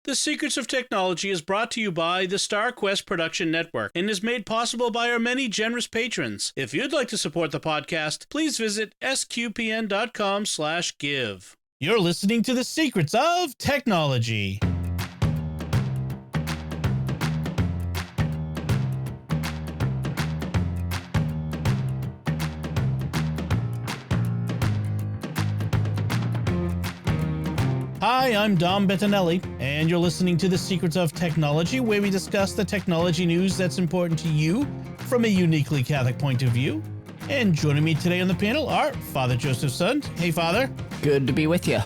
The Secrets of Technology is brought to you by the StarQuest Production Network and is made possible by our many generous patrons. If you'd like to support the podcast, please visit sqpn.com/give. You're listening to The Secrets of Technology. Hi, I'm Dom Bettinelli, and you're listening to The Secrets of Technology, where we discuss the technology news that's important to you from a uniquely Catholic point of view. And joining me today on the panel are Father Joseph Sund. Hey, Father. Good to be with you.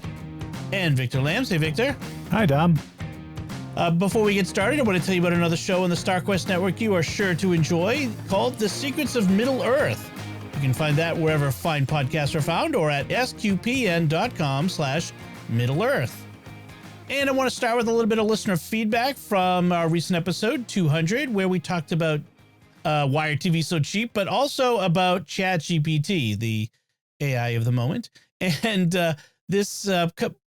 And Victor Lambs. Hey, Victor. Hi, Dom. Before we get started, I want to tell you about another show on the StarQuest Network you are sure to enjoy called The Secrets of Middle Earth. You can find that wherever fine podcasts are found or at sqpn.com/Middle Earth. And I want to start with a little bit of listener feedback from our recent episode 200, where we talked about why are TV so cheap, but also about ChatGPT, the AI of the moment. And this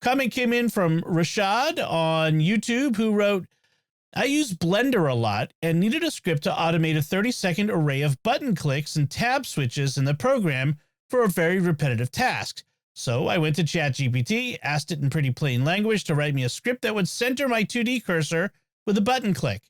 comment came in from Rashad on YouTube, who wrote, I use Blender a lot and needed a script to automate a 30-second array of button clicks and tab switches in the program for a very repetitive task. So I went to ChatGPT, asked it in pretty plain language to write me a script that would center my 2D cursor with a button click.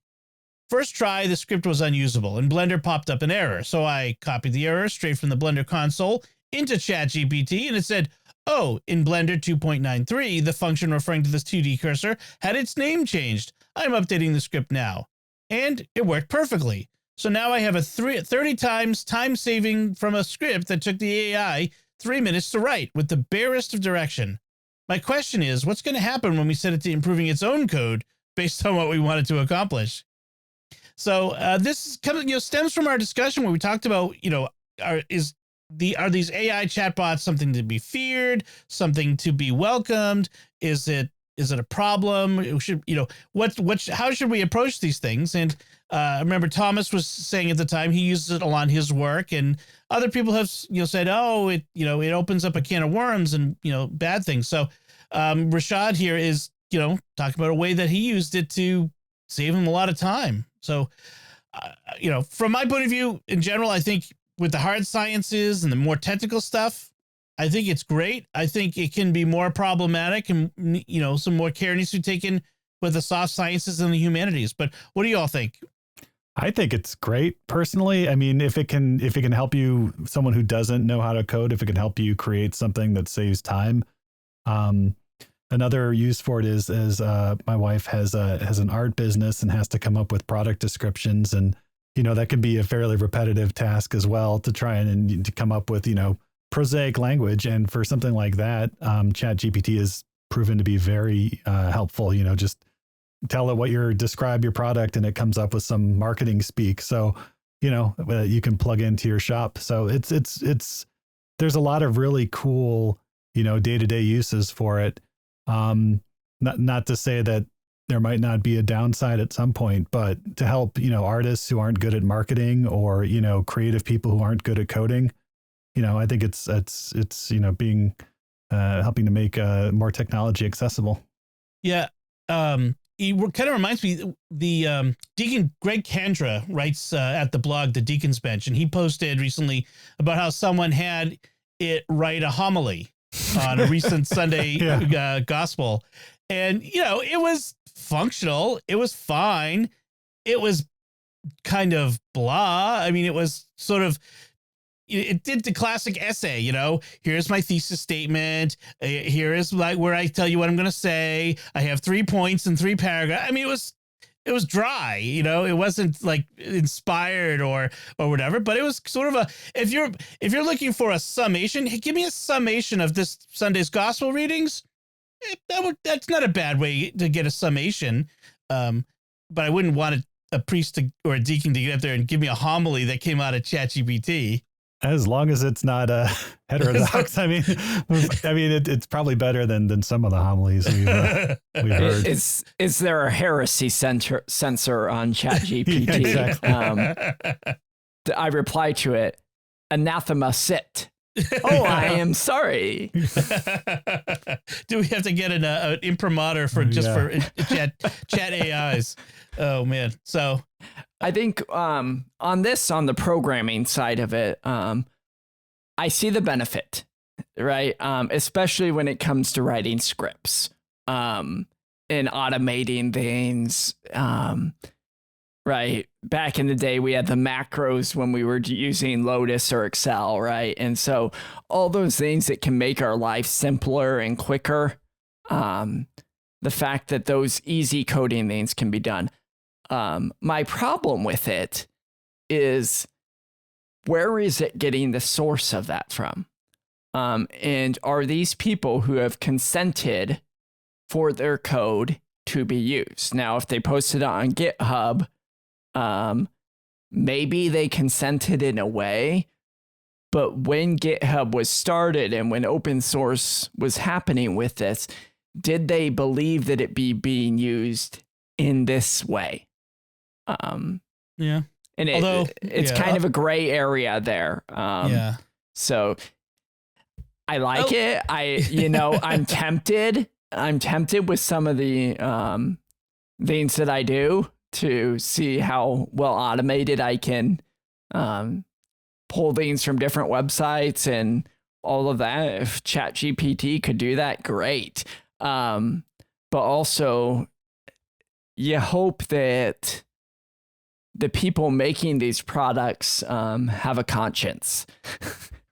First try, the script was unusable and Blender popped up an error. So I copied the error straight from the Blender console into ChatGPT and it said, oh, in Blender 2.93, the function referring to this 2D cursor had its name changed. I'm updating the script now. And it worked perfectly. So now I have a 30 times time saving from a script that took the AI 3 minutes to write with the barest of direction. My question is, what's going to happen when we set it to improving its own code based on what we wanted to accomplish? So this kind of stems from our discussion where we talked about, are these AI chatbots something to be feared, something to be welcomed? Is it a problem? How should we approach these things? And I remember Thomas was saying at the time he uses it a lot in his work, and other people have said, oh, it opens up a can of worms and bad things. So Rashad here is talking about a way that he used it to save him a lot of time. So from my point of view, in general, I think with the hard sciences and the more technical stuff, I think it's great. I think it can be more problematic and, some more care needs to be taken with the soft sciences and the humanities. But what do you all think? I think it's great personally. I mean, if it can help you, someone who doesn't know how to code, if it can help you create something that saves time. Another use for it is my wife has an art business and has to come up with product descriptions. And, that can be a fairly repetitive task as well to try and to come up with, prosaic language. And for something like that, ChatGPT has proven to be very helpful. Just tell it describe your product and it comes up with some marketing speak. So, you can plug into your shop. So there's a lot of really cool, day-to-day uses for it. Not to say that there might not be a downside at some point, but to help, artists who aren't good at marketing or, creative people who aren't good at coding, I think it's being helping to make more technology accessible. Yeah. It kind of reminds me, the Deacon Greg Kandra writes at the blog, The Deacon's Bench, and he posted recently about how someone had it write a homily on a recent Sunday gospel. And, it was functional. It was fine. It was kind of blah. I mean, it was sort of, it did the classic essay, here's my thesis statement. Here is where I tell you what I'm going to say. I have 3 points and 3 paragraphs. I mean, it was dry, it wasn't like inspired or whatever, but it was sort of if you're looking for a summation, hey, give me a summation of this Sunday's gospel readings. That's not a bad way to get a summation. But I wouldn't want a priest or a deacon to get up there and give me a homily that came out of ChatGPT. As long as it's not heterodox, I mean, it's probably better than some of the homilies we've heard. Is there a heresy sensor on ChatGPT? Yeah, exactly. I reply to it, anathema sit. Oh, I am sorry. Do we have to get an imprimatur for chat AIs? Oh man. So I think on the programming side of it, I see the benefit, right? Especially when it comes to writing scripts and automating things. Right. Back in the day, we had the macros when we were using Lotus or Excel, right? And so all those things that can make our life simpler and quicker, the fact that those easy coding things can be done. My problem with it is, where is it getting the source of that from? And are these people who have consented for their code to be used? Now, if they posted it on GitHub, maybe they consented in a way, but when GitHub was started and when open source was happening with this, did they believe that it be being used in this way? Yeah. And it's kind of a gray area there. Yeah. So I like it. I'm tempted. I'm tempted with some of the things that I do to see how well automated I can pull things from different websites and all of that. If ChatGPT could do that, great. But also, you hope that the people making these products have a conscience,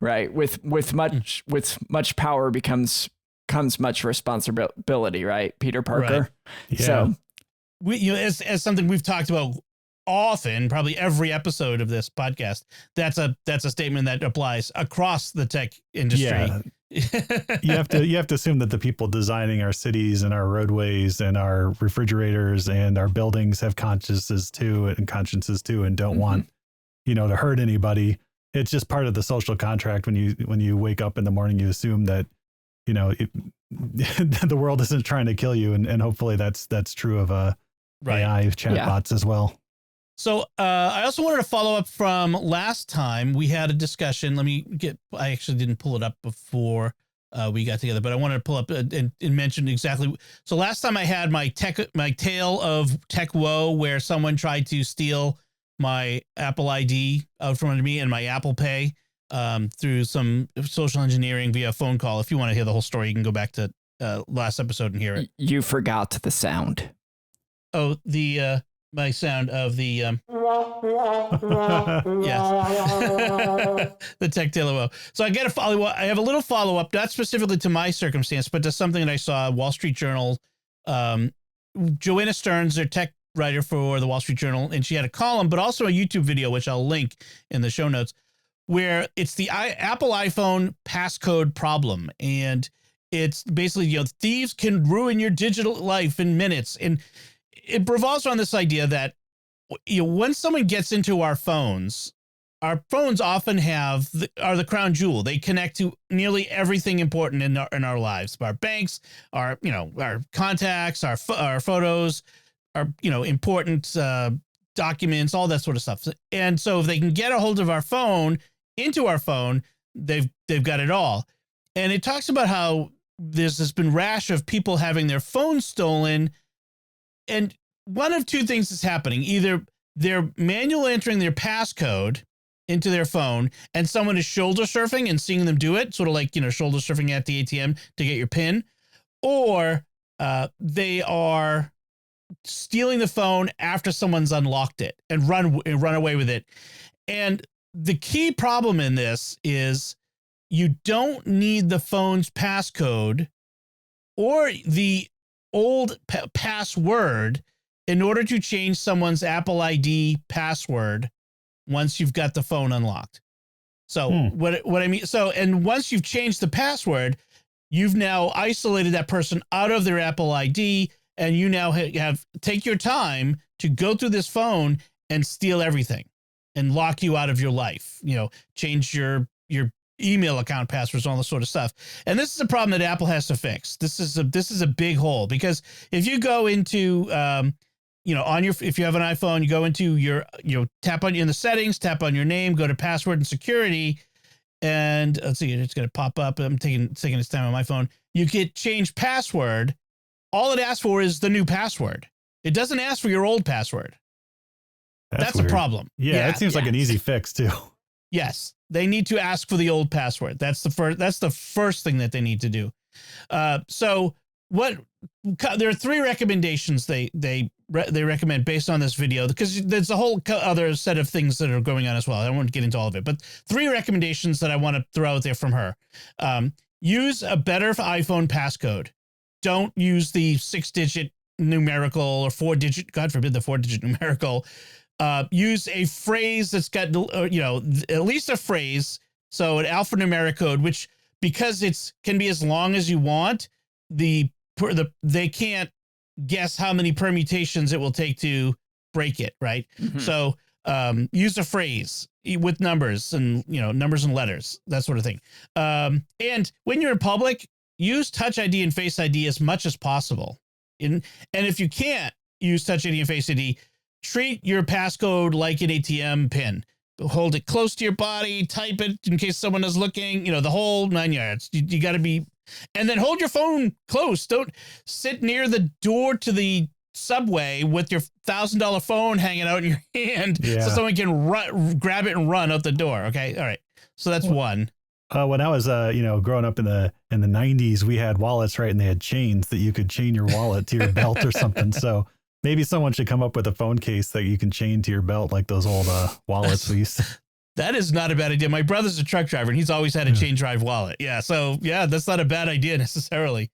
right? With much power comes much responsibility, right? Peter Parker. Right. Yeah. So as something we've talked about often, probably every episode of this podcast, that's a statement that applies across the tech industry. Yeah. you have to assume that the people designing our cities and our roadways and our refrigerators and our buildings have consciences too, and don't want, to hurt anybody. It's just part of the social contract. When you wake up in the morning, you assume that, the world isn't trying to kill you. And hopefully that's true of AI chatbots as well. So I also wanted to follow up from last time. We had a discussion. I actually didn't pull it up before we got together, but I wanted to pull up and mention exactly. So last time I had my tale of tech woe, where someone tried to steal my Apple ID out from under me and my Apple Pay through some social engineering via phone call. If you want to hear the whole story, you can go back to last episode and hear it. You forgot the sound. Oh, my sound of the yes, the tech tale of woe. So I have a little follow up, not specifically to my circumstance, but to something that I saw Wall Street Journal. Joanna Stearns, their tech writer for the Wall Street Journal, and she had a column, but also a YouTube video, which I'll link in the show notes, where it's the Apple iPhone passcode problem, and it's basically thieves can ruin your digital life in minutes. And it revolves around this idea that when someone gets into our phones often are the crown jewel. They connect to nearly everything important in our lives. Our banks, our contacts, our photos, our important documents, all that sort of stuff. And so if they can get a hold of our phone, into our phone, they've got it all. And it talks about how there's been rash of people having their phones stolen. And one of two things is happening. Either they're manually entering their passcode into their phone and someone is shoulder surfing and seeing them do it, sort of like, shoulder surfing at the ATM to get your PIN, or they are stealing the phone after someone's unlocked it and run away with it. And the key problem in this is you don't need the phone's passcode or the old password in order to change someone's Apple ID password once you've got the phone unlocked. So what I mean, and once you've changed the password, you've now isolated that person out of their Apple ID, and you now take your time to go through this phone and steal everything and lock you out of your life, change your email account passwords, all this sort of stuff. And this is a problem that Apple has to fix. This is a big hole, because if you go into, if you have an iPhone, you go into tap on in the settings, tap on your name, go to password and security, and let's see, it's going to pop up. I'm taking its time on my phone. You get change password. All it asks for is the new password. It doesn't ask for your old password. That's a problem. Yeah, that seems like an easy fix too. Yes, they need to ask for the old password. That's the first thing that they need to do. So there are 3 recommendations they recommend based on this video, because there's a whole other set of things that are going on as well. I don't want to get into all of it, but 3 recommendations that I want to throw out there from her. Use a better iPhone passcode. Don't use the 6-digit numerical or 4-digit, God forbid the 4-digit numerical. Use a phrase that's got, at least a phrase. So an alphanumeric code, which, because can be as long as you want, they can't guess how many permutations it will take to break it. Right. Mm-hmm. So use a phrase with numbers and letters, that sort of thing. And when you're in public, use Touch ID and Face ID as much as possible. And if you can't use Touch ID and Face ID, treat your passcode like an ATM pin. Hold it close to your body, type it in case someone is looking, the whole 9 yards. You got to be, and then hold your phone close. Don't sit near the door to the subway with your $1,000 phone hanging out in your hand so someone can grab it and run out the door. Okay. All right. So that's one. When I was, growing up in the 90s, we had wallets, right? And they had chains that you could chain your wallet to your belt or something. So maybe someone should come up with a phone case that you can chain to your belt, like those old wallets we used to. That is not a bad idea. My brother's a truck driver and he's always had a chain drive wallet. Yeah. So that's not a bad idea necessarily.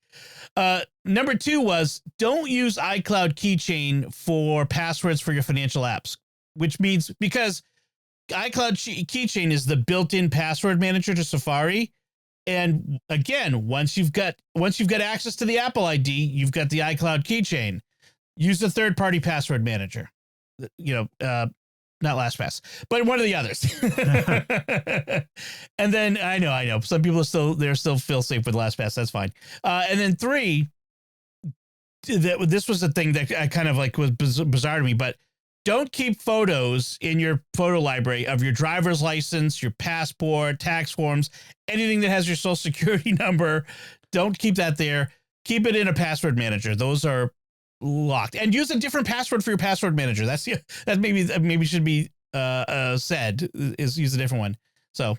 Number 2 was, don't use iCloud keychain for passwords for your financial apps, which means, because iCloud keychain is the built-in password manager to Safari. And again, once you've got access to the Apple ID, you've got the iCloud keychain. Use the third-party password manager, not LastPass, but one of the others. And then I know some people still feel safe with LastPass. That's fine. And then 3, this was the thing that I kind of like was bizarre to me, but don't keep photos in your photo library of your driver's license, your passport, tax forms, anything that has your social security number. Don't keep that there. Keep it in a password manager. Those are locked, and use a different password for your password manager. That maybe should be said, is use a different one. So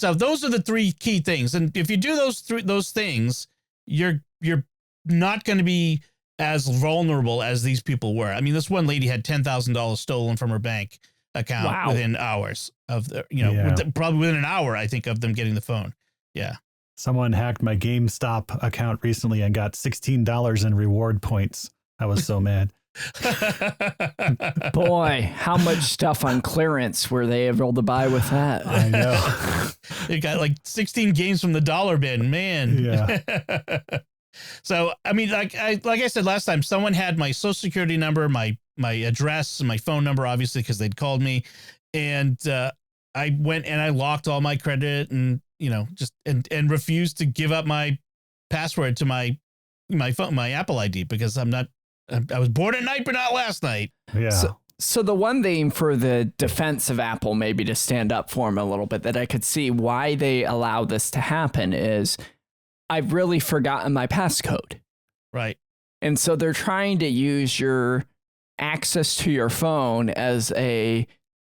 those are the 3 key things. And if you do those things, you're not going to be as vulnerable as these people were. I mean, this one lady had $10,000 stolen from her bank account within hours of probably within an hour, I think, of them getting the phone. Yeah. Someone hacked my GameStop account recently and got $16 in reward points. I was so mad. Boy, how much stuff on clearance were they able to buy with that? I know. It got like 16 games from the dollar bin, man. Yeah. So, I mean, like I said last time, someone had my social security number, my address, and my phone number, obviously, because they'd called me. And I went and I locked all my credit and, just and refused to give up my password to my phone, my Apple ID, because I was bored at night, but not last night. Yeah. So the one thing for the defense of Apple, maybe to stand up for them a little bit, that I could see why they allow this to happen is, I've really forgotten my passcode. Right. And so they're trying to use your access to your phone as a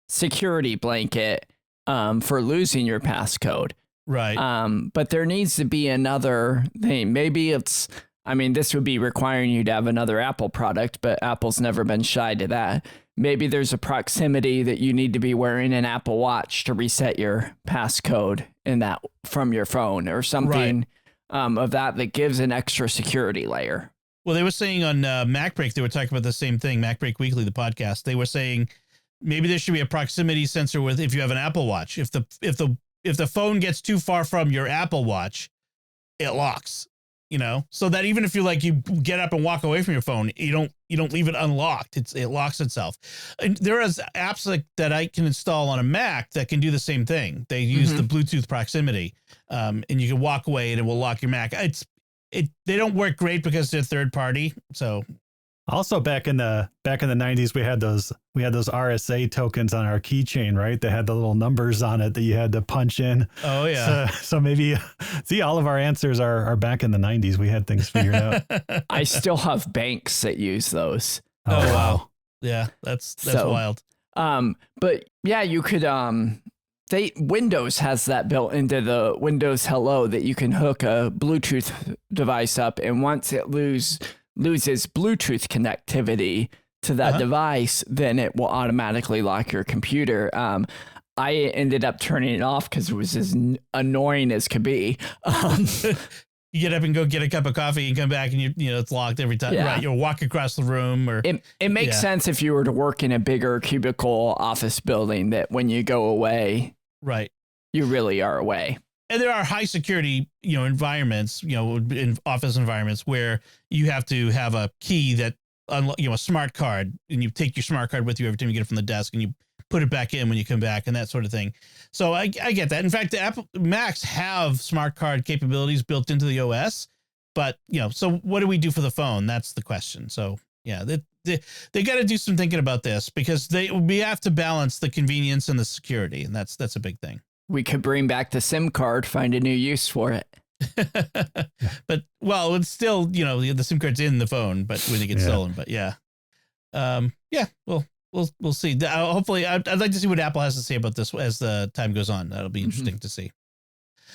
security blanket for losing your passcode. Right. But there needs to be another thing. Maybe this would be requiring you to have another Apple product, but Apple's never been shy to that. Maybe there's a proximity that you need to be wearing an Apple Watch to reset your passcode in that from your phone or something. Right. Of that gives an extra security layer. Well, they were saying on MacBreak, they were talking about the same thing, MacBreak Weekly, the podcast. They were saying maybe there should be a proximity sensor with, if you have an Apple Watch, if the phone gets too far from your Apple Watch, it locks, so that even if you get up and walk away from your phone, you don't leave it unlocked. It locks itself. And there is apps that I can install on a Mac that can do the same thing. They use the Bluetooth proximity, and you can walk away and it will lock your Mac. They don't work great because they're third party. So Also, back in the 90s, we had those RSA tokens on our keychain, right? They had the little numbers on it that you had to punch in. Oh yeah. So maybe see, all of our answers are back in the 90s. We had things figured out. I still have banks that use those. Oh wow. Yeah, that's wild. But yeah, you could Windows has that built into the Windows Hello that you can hook a Bluetooth device up, and once it loses Bluetooth connectivity to that device, then it will automatically lock your computer. I ended up turning it off because it was as annoying as could be. You get up and go get a cup of coffee and come back and you know it's locked every time. Yeah. Right, you'll walk across the room, or it makes sense if you were to work in a bigger cubicle office building that when you go away, right, you really are away. And there are high security, environments, in office environments where you have to have a key that, a smart card, and you take your smart card with you every time you get it from the desk, and you put it back in when you come back and that sort of thing. So I get that. In fact, the Apple Macs have smart card capabilities built into the OS, but so what do we do for the phone? That's the question. So yeah, they got to do some thinking about this, because we have to balance the convenience and the security, and that's a big thing. We could bring back the SIM card, find a new use for it. But it's still, the SIM card's in the phone, but when it gets stolen. But yeah, we'll see. Hopefully, I'd like to see what Apple has to say about this as the time goes on. That'll be interesting to see.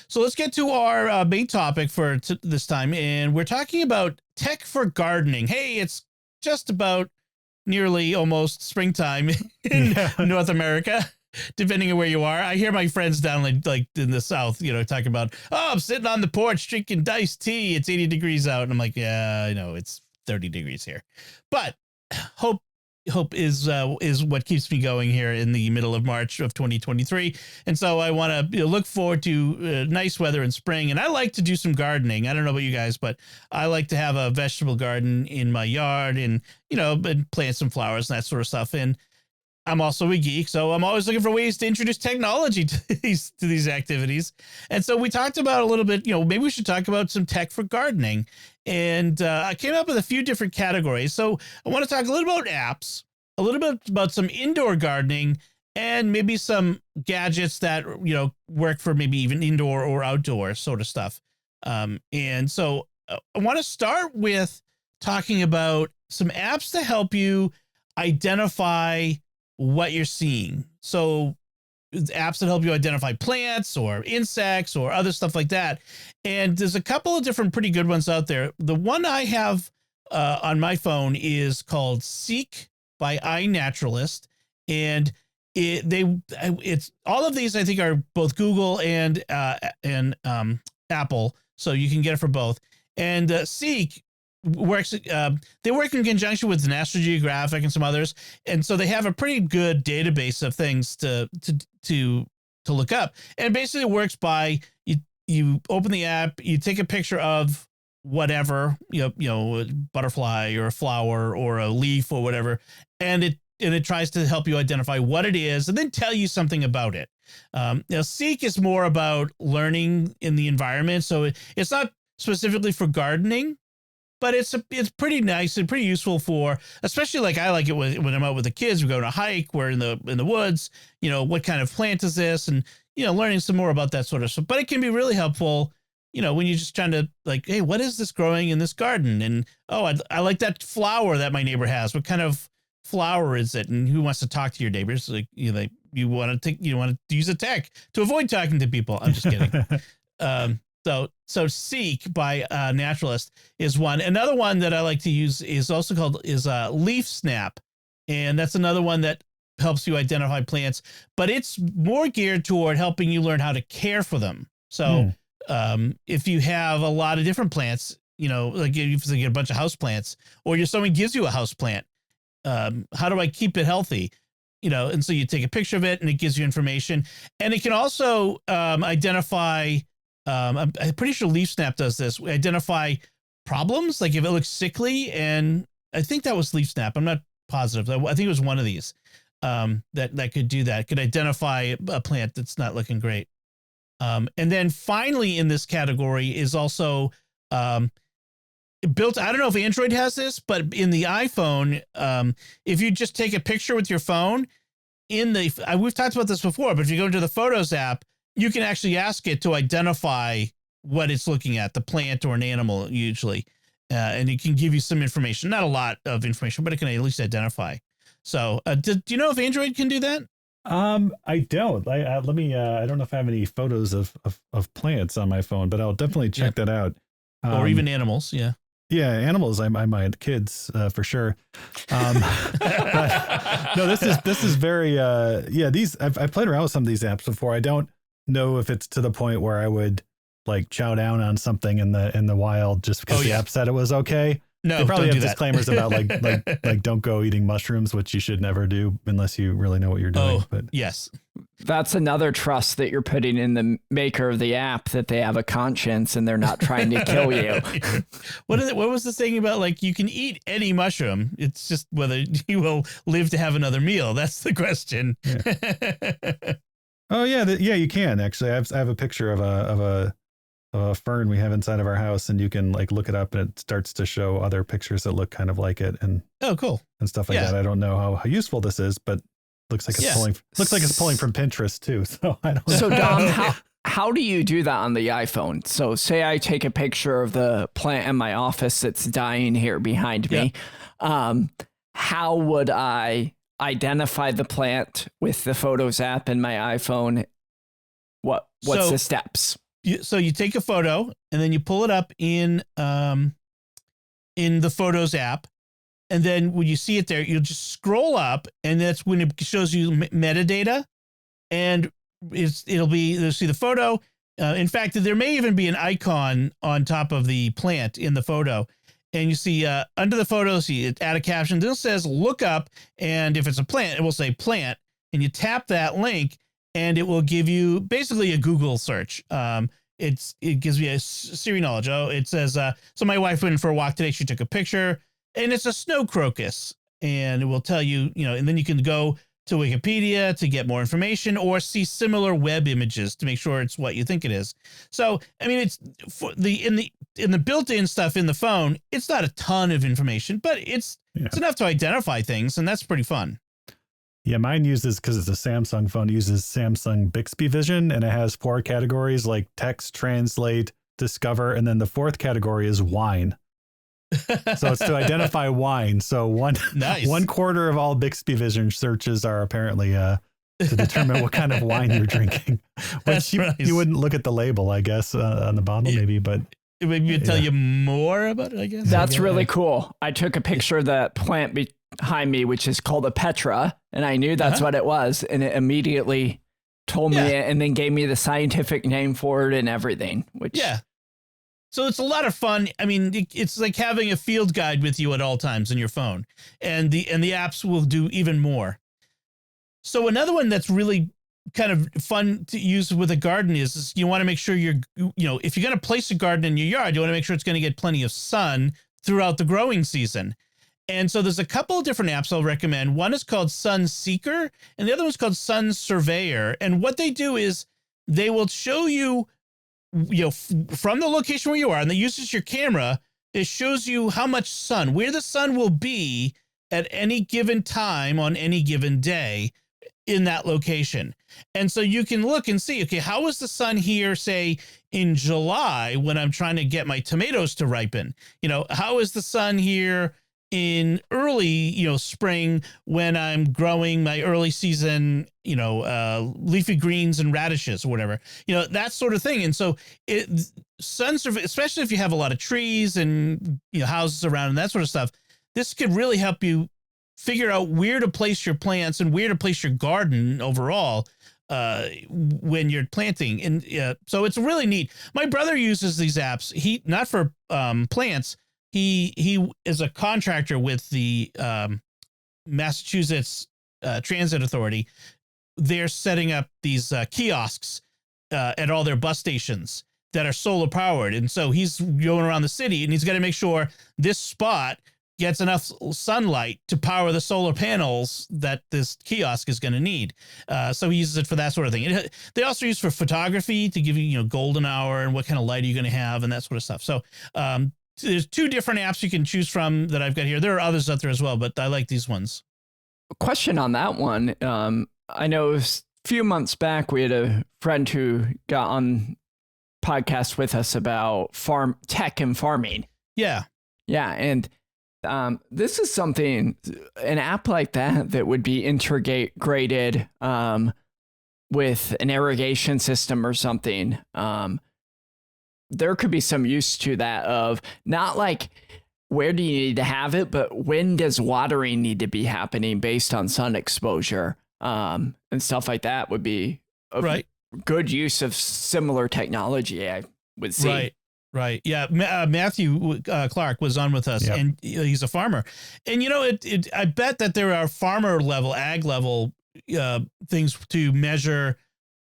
So let's get to our main topic for this time, and we're talking about tech for gardening. Hey, it's just about nearly almost springtime in North America. Depending on where you are. I hear my friends down like in the South, talking about, I'm sitting on the porch drinking diced tea. It's 80 degrees out. And I'm like, yeah, I know it's 30 degrees here. But hope is what keeps me going here in the middle of March of 2023. And so I want to look forward to nice weather in spring. And I like to do some gardening. I don't know about you guys, but I like to have a vegetable garden in my yard and, and plant some flowers and that sort of stuff. And I'm also a geek, so I'm always looking for ways to introduce technology to these activities. And so we talked about a little bit, maybe we should talk about some tech for gardening. And I came up with a few different categories. So I want to talk a little about apps, a little bit about some indoor gardening, and maybe some gadgets that, work for maybe even indoor or outdoor sort of stuff. And so I want to start with talking about some apps to help you identify what you're seeing. So apps that help you identify plants or insects or other stuff like that. And there's a couple of different pretty good ones out there. The one I have on my phone is called Seek by iNaturalist. And it's all of these, I think, are both Google and Apple. So you can get it for both. And Seek works, they work in conjunction with National Geographic and some others, and so they have a pretty good database of things to look up. And basically it works by you open the app, you take a picture of whatever, a butterfly or a flower or a leaf or whatever, and it tries to help you identify what it is and then tell you something about it. Seek is more about learning in the environment, so it's not specifically for gardening, but it's pretty nice and pretty useful for, especially like I like it when I'm out with the kids. We go on a hike, we're in the woods, what kind of plant is this? And, learning some more about that sort of stuff. But it can be really helpful, when you're just trying to like, hey, what is this growing in this garden? And, I like that flower that my neighbor has. What kind of flower is it? And who wants to talk to your neighbors? Like, you want to use a tech to avoid talking to people. I'm just kidding. So Seek by Naturalist is one. Another one that I like to use is also called Leaf Snap. And that's another one that helps you identify plants, but it's more geared toward helping you learn how to care for them. So if you have a lot of different plants, like if you get a bunch of house plants, or someone gives you a house plant, how do I keep it healthy? And so you take a picture of it and it gives you information. And it can also identify, I'm pretty sure Leaf Snap does this. We identify problems, like if it looks sickly, and I think that was Leaf Snap. I'm not positive. I think it was one of these that could do that. Could identify a plant that's not looking great. And then finally in this category is also built. I don't know if Android has this, but in the iPhone, if you just take a picture with your phone we've talked about this before, but if you go into the Photos app, you can actually ask it to identify what it's looking at, the plant or an animal usually. And it can give you some information, not a lot of information, but it can at least identify. So do you know if Android can do that? I don't. Let me. I don't know if I have any photos of plants on my phone, but I'll definitely check that out. Or even animals. Yeah. Yeah, animals. I might. Kids, for sure. But, no, this is very. Yeah, these. I've played around with some of these apps before. I don't know if it's to the point where I would like chow down on something in the wild just because the app said it was okay. No, they probably don't have do disclaimers about like don't go eating mushrooms, which you should never do unless you really know what you're doing. But yes, that's another trust that you're putting in the maker of the app, that they have a conscience and they're not trying to kill you. What was the saying about like you can eat any mushroom? It's just whether you will live to have another meal. That's the question. Yeah. Oh yeah, you can actually. I have a picture of a fern we have inside of our house, and you can like look it up and it starts to show other pictures that look kind of like it, and cool, and stuff like that. I don't know how useful this is, but looks like it's pulling from Pinterest too. So I don't know. So Dom, how do you do that on the iPhone? So say I take a picture of the plant in my office that's dying here behind me. How would I identify the plant with the Photos app in my iPhone? What's the steps? So you take a photo and then you pull it up in the Photos app. And then when you see it there, you'll just scroll up, and that's when it shows you metadata, and you'll see the photo. In fact, there may even be an icon on top of the plant in the photo. And you see under the photo, add a caption. Then it says look up. And if it's a plant, it will say plant. And you tap that link, and it will give you basically a Google search. It gives me a Siri knowledge. Oh, it says, so my wife went for a walk today. She took a picture, and it's a snow crocus, and it will tell you, and then you can go to Wikipedia to get more information or see similar web images to make sure it's what you think it is. So, I mean, it's for in the built-in stuff in the phone, it's not a ton of information, but it's enough to identify things, and that's pretty fun. Yeah, mine uses, because it's a Samsung phone, uses Samsung Bixby Vision, and it has 4 categories like text, translate, discover, and then the 4th category is wine. So it's to identify wine. So one quarter of all Bixby Vision searches are apparently to determine what kind of wine you're drinking. Which you wouldn't look at the label, I guess, on the bottle maybe, but maybe it'd tell you more about it, I guess. That's really cool. I took a picture of that plant behind me, which is called a Petra, and I knew that's what it was, and it immediately told me it and then gave me the scientific name for it and everything. So it's a lot of fun. I mean, it's like having a field guide with you at all times in your phone, and the apps will do even more. So another one that's really kind of fun to use with a garden is you want to make sure if you're going to place a garden in your yard, you want to make sure it's going to get plenty of sun throughout the growing season. And so there's a couple of different apps I'll recommend. One is called Sun Seeker, and the other one's called Sun Surveyor. And what they do is they will show you, from the location where you are, and it uses your camera, it shows you how much sun, where the sun will be at any given time on any given day in that location. And so you can look and see, okay, how is the sun here, say, in July when I'm trying to get my tomatoes to ripen? How is the sun here in early, spring when I'm growing my early season, leafy greens and radishes or whatever, that sort of thing. And so especially if you have a lot of trees and, houses around and that sort of stuff, this could really help you figure out where to place your plants and where to place your garden overall when you're planting. And so it's really neat. My brother uses these apps. He not for plants. He is a contractor with the Massachusetts Transit Authority. They're setting up these kiosks at all their bus stations that are solar powered. And so he's going around the city and he's got to make sure this spot gets enough sunlight to power the solar panels that this kiosk is going to need. So he uses it for that sort of thing. They also use for photography to give you, golden hour and what kind of light are you going to have and that sort of stuff. So there's two different apps you can choose from that I've got here. There are others out there as well, but I like these ones. Question on that one. I know a few months back we had a friend who got on podcast with us about farm tech and farming. Yeah. Yeah. And this is something, an app like that would be integrated with an irrigation system or something. There could be some use to that of not like where do you need to have it, but when does watering need to be happening based on sun exposure and stuff like that would be a good use of similar technology, I would see. Right. Yeah. Matthew Clark was on with us, and he's a farmer. And, I bet that there are farmer level, ag level things to measure.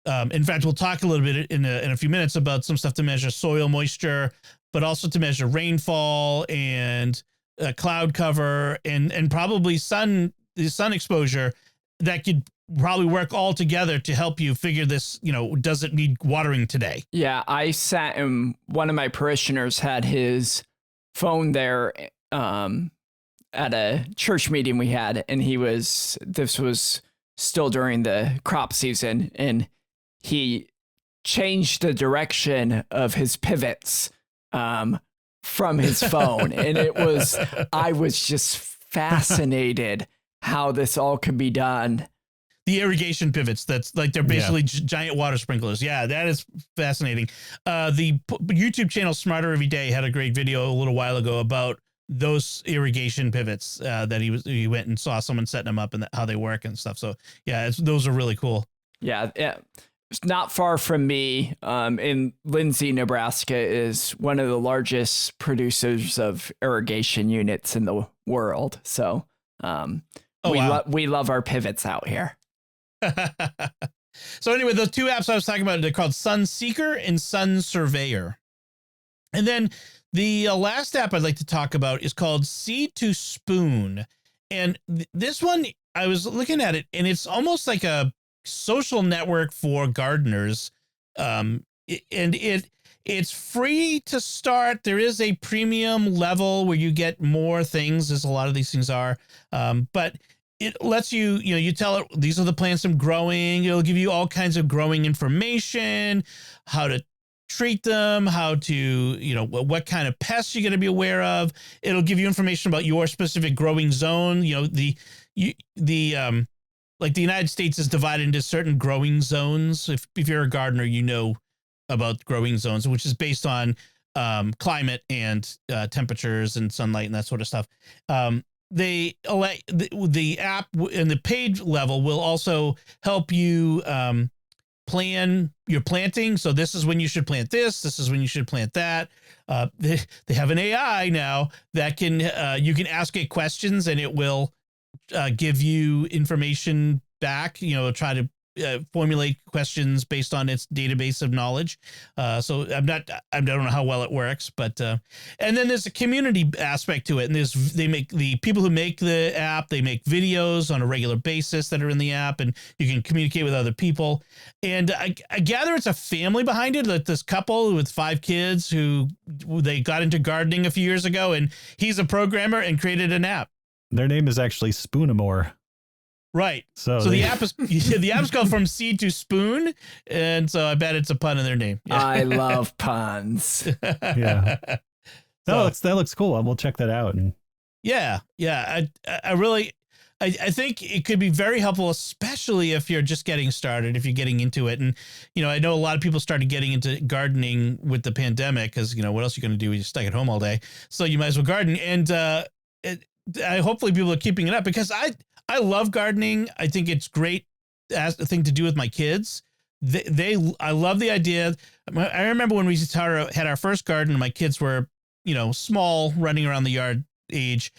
In fact, we'll talk a little bit in a few minutes about some stuff to measure soil moisture, but also to measure rainfall and cloud cover and probably sun exposure that could probably work all together to help you figure this, does it need watering today? Yeah, I sat and one of my parishioners had his phone there at a church meeting we had, and this was still during the crop season, and he changed the direction of his pivots from his phone. And I was just fascinated how this all could be done. The irrigation pivots, that's like, they're basically giant water sprinklers. Yeah, that is fascinating. The YouTube channel Smarter Every Day had a great video a little while ago about those irrigation pivots that he went and saw someone setting them up and how they work and stuff. So yeah, those are really cool. Yeah. It's not far from me. In Lindsay, Nebraska is one of the largest producers of irrigation units in the world. So we love our pivots out here. So anyway, those two apps I was talking about, they're called Sun Seeker and Sun Surveyor. And then the last app I'd like to talk about is called Seed to Spoon. And this one, I was looking at it, and it's almost like a social network for gardeners. It's free to start. There is a premium level where you get more things, as a lot of these things are. But it lets you tell it, these are the plants I'm growing. It'll give you all kinds of growing information, how to treat them, how to, what kind of pests you're going to be aware of. It'll give you information about your specific growing zone. Like the United States is divided into certain growing zones. If you're a gardener, you know about growing zones, which is based on climate and temperatures and sunlight and that sort of stuff. The app and the paid level will also help you plan your planting. So this is when you should plant this. This is when you should plant that. They have an AI now that you can ask it questions and it will give you information back, try to formulate questions based on its database of knowledge. So I don't know how well it works, but and then there's a community aspect to it. And they make the people who make the app, they make videos on a regular basis that are in the app, and you can communicate with other people. And I gather it's a family behind it, like this couple with 5 kids who they got into gardening a few years ago, and he's a programmer and created an app. Their name is actually Spoonamore. Right. So the app is called From Seed to Spoon, and so I bet it's a pun in their name. Yeah. I love puns. Yeah. No, that looks cool. We'll check that out. And yeah. I think it could be very helpful, especially if you're just getting started, if you're getting into it. And, I know a lot of people started getting into gardening with the pandemic because, what else are you going to do? You're stuck at home all day. So you might as well garden. And hopefully people are keeping it up, because I love gardening. I think it's great as a thing to do with my kids. I love the idea. I remember when we had our first garden, my kids were, small, running around the yard age.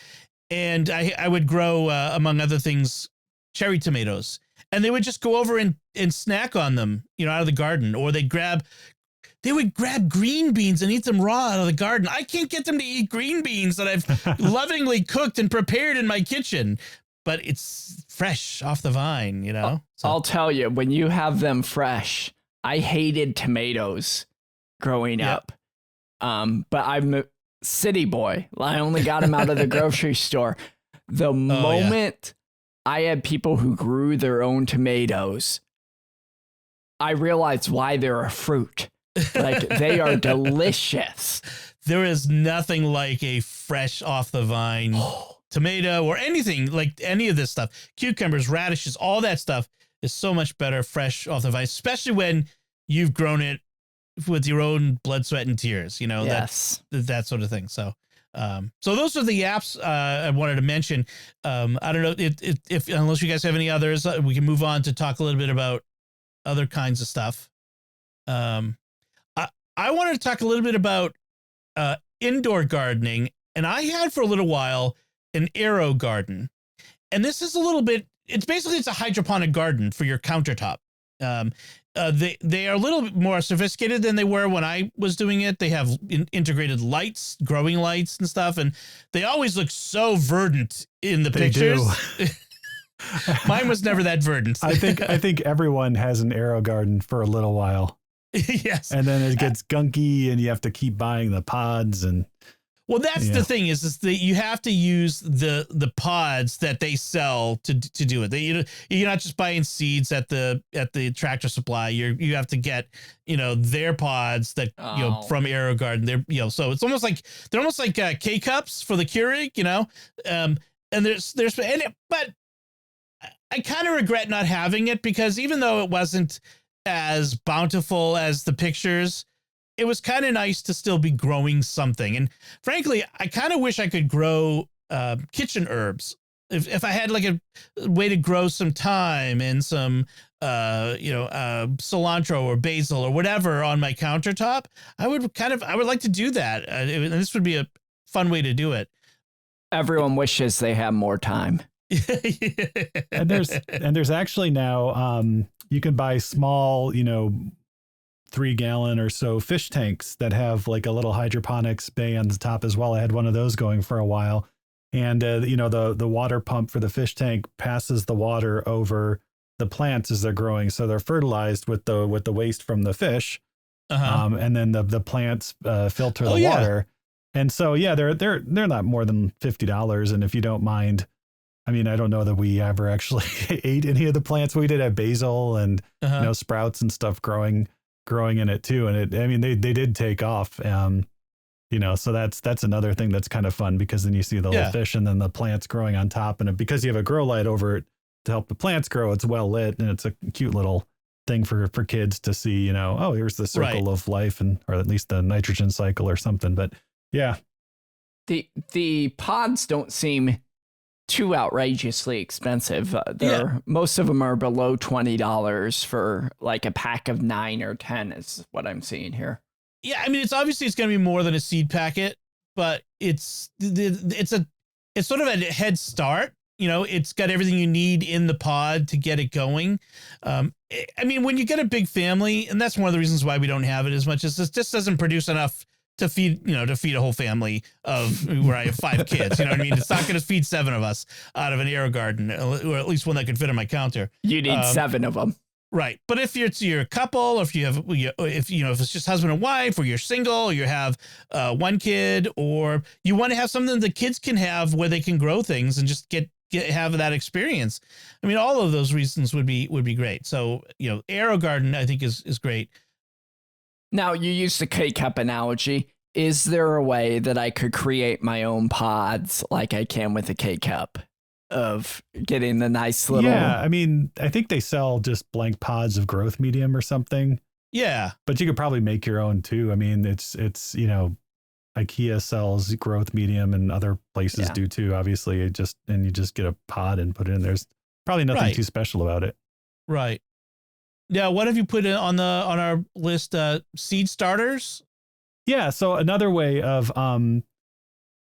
And I would grow, among other things, cherry tomatoes, and they would just go over and snack on them, out of the garden, or they would grab green beans and eat them raw out of the garden. I can't get them to eat green beans that I've lovingly cooked and prepared in my kitchen, but it's fresh off the vine, So. I'll tell you, when you have them fresh, I hated tomatoes growing up. But I'm city boy. I only got them out of the grocery store. The moment I had people who grew their own tomatoes, I realized why they're a fruit. Like, they are delicious. There is nothing like a fresh off the vine tomato or anything, like any of this stuff. Cucumbers, radishes, all that stuff is so much better fresh off the vine, especially when you've grown it with your own blood, sweat, and tears, you know, Yes. that sort of thing. So, so those are the apps I wanted to mention. I don't know if unless you guys have any others, we can move on to talk a little bit about other kinds of stuff. I wanted to talk a little bit about indoor gardening, and I had for a little while an aero garden, and this is a little bit. It's a hydroponic garden for your countertop. They are a little bit more sophisticated than they were when I was doing it. They have integrated lights, growing lights and stuff, and they always look so verdant in the pictures. Mine was never that verdant. I think everyone has an aero garden for a little while. Yes. And then it gets gunky and you have to keep buying the pods. And well, that's the thing is that you have to use the pods that they sell to do it. You're not just buying seeds at the Tractor Supply. You have to get, their pods that, from AeroGarden. They're, so it's almost like they're almost like K cups for the Keurig, and but I kind of regret not having it, because even though it wasn't as bountiful as the pictures, it was kind of nice to still be growing something. And frankly, I kind of wish I could grow kitchen herbs. If I had like a way to grow some thyme and some cilantro or basil or whatever on my countertop, I would like to do that. And this would be a fun way to do it. Everyone wishes they had more time. And there's actually now you can buy small 3-gallon or so fish tanks that have like a little hydroponics bay on the top as well. I had one of those going for a while, and the water pump for the fish tank passes the water over the plants as they're growing, so they're fertilized with the waste from the fish, and then the plants filter the water. And so they're not more than $50, and if you don't mind, I mean, I don't know that we ever actually ate any of the plants. We did have basil and sprouts and stuff growing in it too, and they did take off. So that's another thing that's kind of fun, because then you see the little fish and then the plants growing on top, and because you have a grow light over it to help the plants grow, it's well lit, and it's a cute little thing for kids to see. Here's the circle of life, or at least the nitrogen cycle or something. But yeah, the pods don't seem too outrageously expensive. Most of them are below $20 for like a pack of 9 or 10 is what I'm seeing here. Yeah, I mean, it's going to be more than a seed packet, but it's sort of a head start. It's got everything you need in the pod to get it going. I mean, when you get a big family, and that's one of the reasons why we don't have it as much, as this just doesn't produce enough to feed a whole family of where I have 5 kids. You know what I mean? It's not going to feed 7 of us out of an air garden, or at least one that could fit on my counter. You need 7 of them. Right. But if you're a couple, or if it's just husband and wife, or you're single, or you have one kid, or you want to have something the kids can have where they can grow things and just have that experience. I mean, all of those reasons would be great. So, Aero Garden, I think is great. Now, you used the K-cup analogy. Is there a way that I could create my own pods like I can with a K-cup, of getting the nice little... Yeah, I mean, I think they sell just blank pods of growth medium or something. Yeah. But you could probably make your own too. I mean, it's IKEA sells growth medium, and other places do too, obviously. You just get a pod and put it in. There's probably nothing too special about it. Right. Yeah, what have you put on our list? Seed starters? Yeah, so another way of when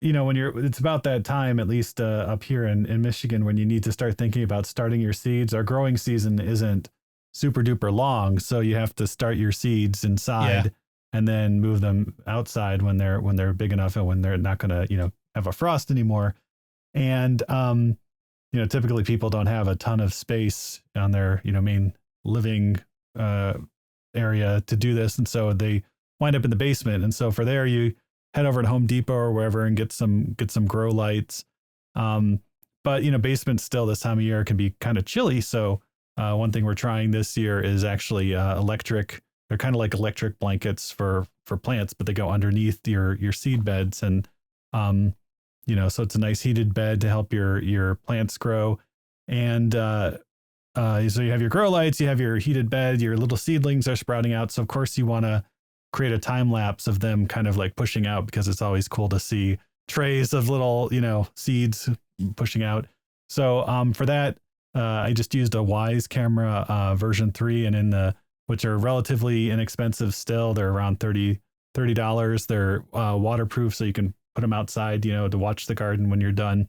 it's about that time, at least up here in Michigan, when you need to start thinking about starting your seeds. Our growing season isn't super duper long, so you have to start your seeds inside and then move them outside when they're big enough and when they're not going to have a frost anymore. And typically people don't have a ton of space on their main living area to do this, and so they wind up in the basement. And so for there, you head over to Home Depot or wherever and get some grow lights. But basements still this time of year can be kind of chilly. So one thing we're trying this year is actually electric. They're kind of like electric blankets for plants, but they go underneath your seed beds, and so it's a nice heated bed to help your plants grow. And so you have your grow lights, you have your heated bed, your little seedlings are sprouting out. So of course you want to create a time lapse of them kind of like pushing out, because it's always cool to see trays of little, seeds pushing out. So for that, I just used a Wise camera version 3, and which are relatively inexpensive still. They're around $30. They're waterproof, so you can put them outside, to watch the garden when you're done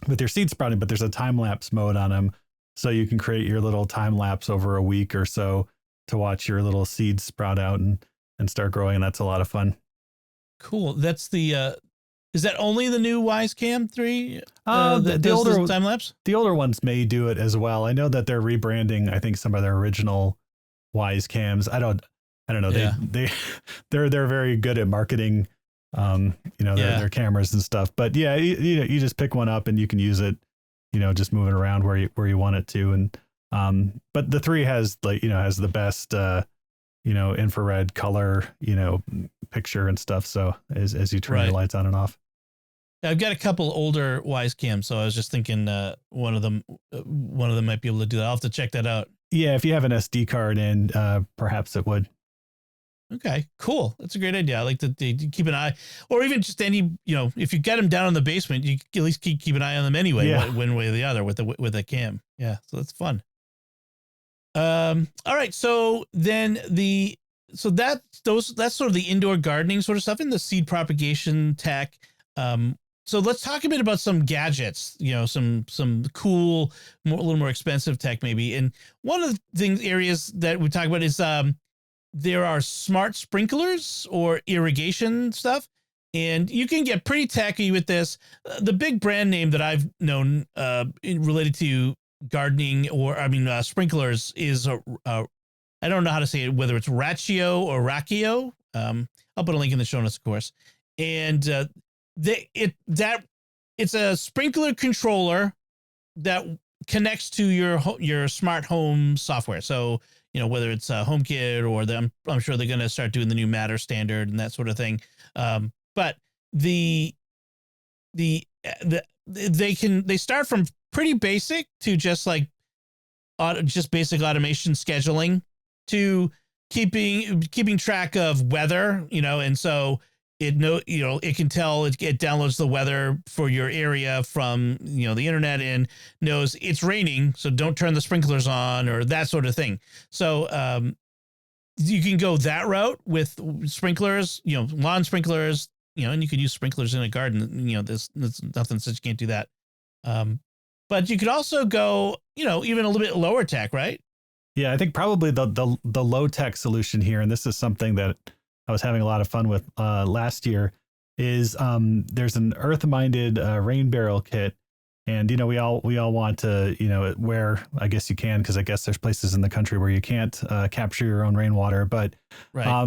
with your seed sprouting. But there's a time lapse mode on them, so you can create your little time lapse over a week or so to watch your little seeds sprout out and start growing. And that's a lot of fun. Cool. That's the is that only the new Wise Cam 3? The older time lapse? The older ones may do it as well. I know that they're rebranding, I think, some of their original Wise Cams. I don't know. Yeah. They're very good at marketing their cameras and stuff. But yeah, you just pick one up and you can use it, just move it around where you want it to. And but the 3 has has the best infrared color, picture and stuff. So as you turn the lights on and off. I've got a couple older Wise Cams, so I was just thinking one of them might be able to do that. I'll have to check that out. Yeah, if you have an SD card in, perhaps it would. Okay, cool. That's a great idea. I like to keep an eye, or even just any, if you get them down in the basement, you at least keep an eye on them anyway, one way or the other with a cam. Yeah, so that's fun. All right, so then that's sort of the indoor gardening sort of stuff in the seed propagation tech. So let's talk a bit about some gadgets, some cool, a little more expensive tech maybe. And one of the areas that we talk about is there are smart sprinklers or irrigation stuff, and you can get pretty tacky with this. The big brand name that I've known related to gardening sprinklers is I don't know how to say it, whether it's Rachio or Rachio. I'll put a link in the show notes, of course. And it's a sprinkler controller that connects to your smart home software. So whether it's HomeKit or I'm sure they're going to start doing the new Matter standard and that sort of thing. But they start from pretty basic to just basic automation scheduling to keeping track of weather, and so it can tell, it downloads the weather for your area from, the internet and knows it's raining, so don't turn the sprinklers on or that sort of thing. So you can go that route with sprinklers, lawn sprinklers, and you could use sprinklers in a garden. There's nothing says you can't do that. But you could also go, even a little bit lower tech, right? Yeah, I think probably the low tech solution here, and this is something that I was having a lot of fun with last year, is there's an earth-minded rain barrel kit. And, we all want to, where I guess you can, because I guess there's places in the country where you can't capture your own rainwater. But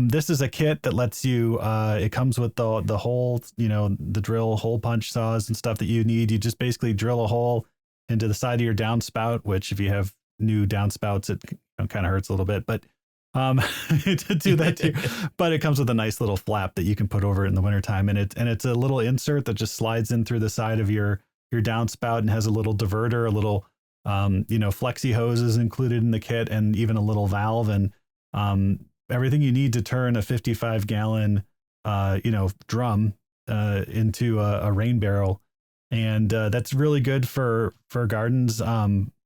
this is a kit that lets you, it comes with the hole, the drill hole punch saws and stuff that you need. You just basically drill a hole into the side of your downspout, which if you have new downspouts, it kind of hurts a little bit. But to do that too. But it comes with a nice little flap that you can put over it in the wintertime. And it's a little insert that just slides in through the side of your downspout and has a little diverter, a little, flexi hose is included in the kit, and even a little valve, and everything you need to turn a 55-gallon, drum into a rain barrel. And that's really good for gardens.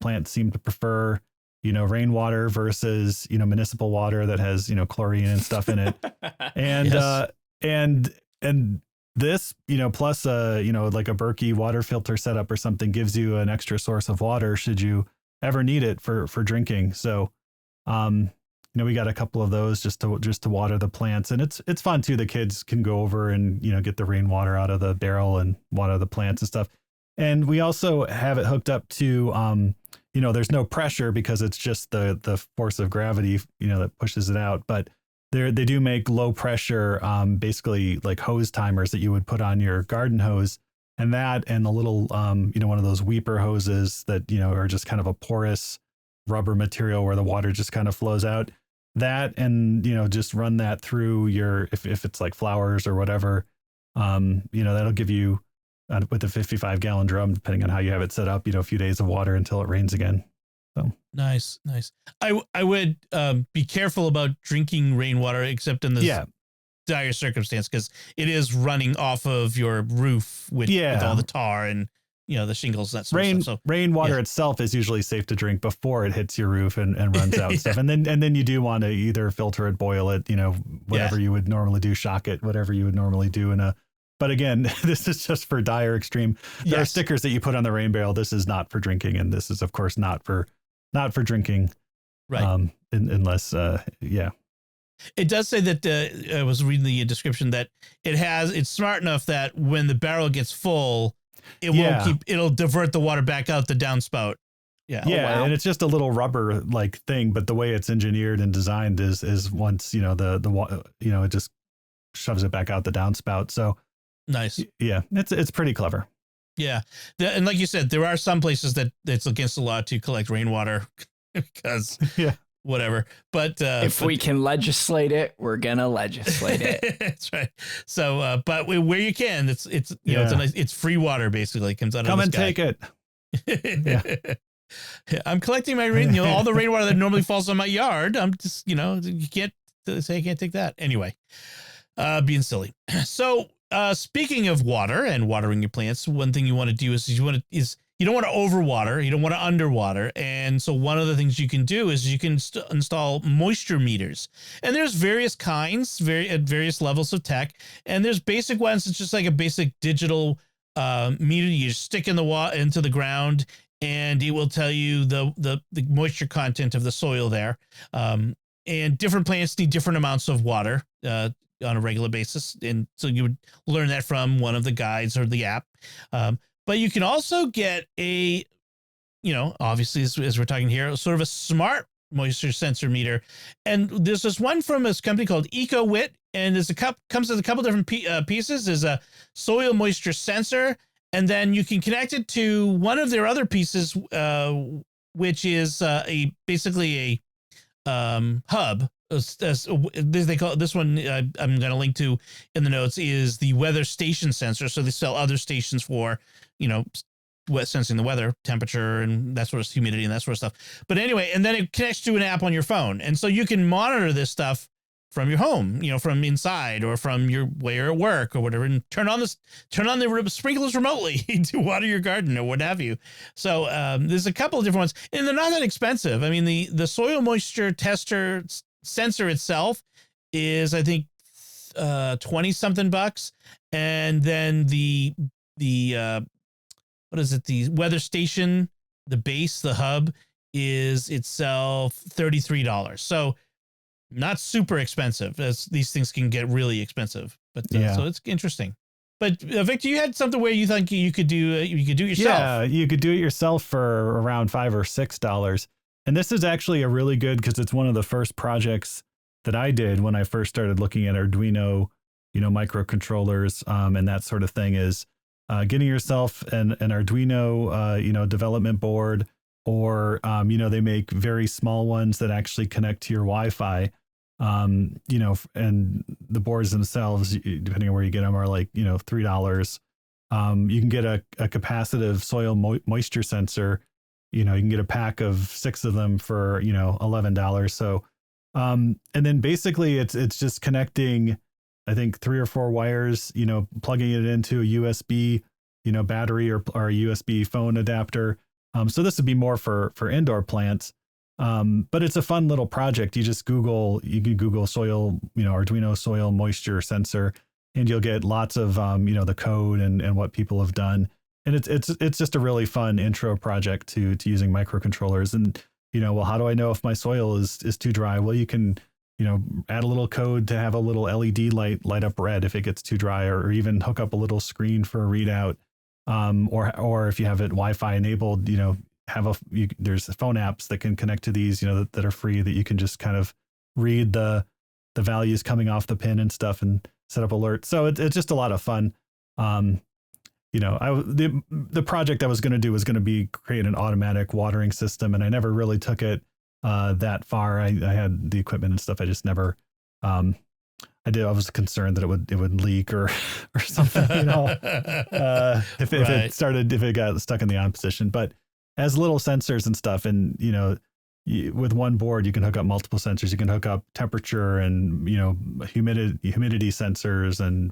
Plants seem to prefer, rainwater versus, municipal water that has, chlorine and stuff in it. And, yes. And this, plus, like a Berkey water filter setup or something gives you an extra source of water should you ever need it for drinking. So, we got a couple of those just to water the plants, and it's fun too. The kids can go over and, get the rainwater out of the barrel and water the plants and stuff. And we also have it hooked up to, there's no pressure because it's just the force of gravity, that pushes it out. But they do make low pressure, basically like hose timers that you would put on your garden hose, and that and the little, one of those weeper hoses that, are just kind of a porous rubber material where the water just kind of flows out. That and, just run that through your, if it's like flowers or whatever, that'll give you with a 55-gallon drum, depending on how you have it set up, a few days of water until it rains again. So nice. I would be careful about drinking rainwater, except in this dire circumstance, because it is running off of your roof with all the tar and the shingles, that sort of stuff. So rainwater itself is usually safe to drink before it hits your roof and runs out and stuff. And then you do want to either filter it, boil it, whatever you would normally do, shock it, whatever you would normally do but again, this is just for dire extreme. There are stickers that you put on the rain barrel. This is not for drinking, and this is of course not for drinking. Right. Unless It does say that I was reading the description that it's smart enough that when the barrel gets full, it'll divert the water back out the downspout. Yeah. Yeah. Oh, wow. And it's just a little rubber like thing, but the way it's engineered and designed is once, it just shoves it back out the downspout. So nice. Yeah. It's pretty clever. Yeah. And like you said, there are some places that it's against the law to collect rainwater because whatever. But if we can legislate it, we're gonna legislate it. That's right. So, but where you can, it's it's free water basally. It comes out. Come of and take it. I'm collecting my rain. All the rainwater that normally falls on my yard. I'm just you can't say I can't take that anyway. Being silly. So speaking of water and watering your plants, one thing you want to do is you don't want to overwater, you don't want to underwater. And so one of the things you can do is you can install moisture meters. And there's various kinds, at various levels of tech. And there's basic ones. It's just like a basic digital meter you just stick into the ground, and it will tell you the moisture content of the soil there. And different plants need different amounts of water on a regular basis. And so you would learn that from one of the guides or the app. But you can also get obviously as we're talking here, sort of a smart moisture sensor meter. And there's this one from this company called EcoWit, and comes with a couple different pieces. There's a soil moisture sensor, and then you can connect it to one of their other pieces, which is basically a hub. They call it, this one I'm going to link to in the notes, is the weather station sensor. So they sell other stations for, sensing the weather, temperature, and that sort of humidity and that sort of stuff. But anyway, and then it connects to an app on your phone. And so you can monitor this stuff from your home, from inside or from where you're at work or whatever, and turn on the sprinklers remotely to water your garden or what have you. So there's a couple of different ones, and they're not that expensive. I mean, the soil moisture tester sensor itself is, I think, 20 something bucks. And then the what is it? The weather station, the base, the hub is itself $33. So not super expensive, as these things can get really expensive, but so it's interesting. But Victor, you had something where you think you could do it yourself. Yeah, you could do it yourself for around $5 or $6. And this is actually a really good, because it's one of the first projects that I did when I first started looking at Arduino, microcontrollers, and that sort of thing, is getting yourself an Arduino, development board, or, they make very small ones that actually connect to your Wi-Fi, and the boards themselves, depending on where you get them, are like, $3. You can get a capacitive soil moisture sensor. You can get a pack of 6 of them for, $11. So, and then basically it's just connecting, I think, 3 or 4 wires, plugging it into a USB, battery or a USB phone adapter. So this would be more for indoor plants. But it's a fun little project. You can Google soil, Arduino soil moisture sensor, and you'll get lots of, the code and what people have done. And it's just a really fun intro project to using microcontrollers. And, how do I know if my soil is too dry? Well, you can, add a little code to have a little LED light up red if it gets too dry, or even hook up a little screen for a readout. Or if you have it Wi-Fi enabled, there's phone apps that can connect to these, that are free, that you can just kind of read the the values coming off the pin and stuff and set up alerts. So it's just a lot of fun. The project I was going to do was going to be create an automatic watering system, and I never really took it that far. I had the equipment and stuff. I just never, I was concerned that it would leak or something, if it got stuck in the on position. But as little sensors and stuff, and with one board, you can hook up multiple sensors. You can hook up temperature and humidity sensors, and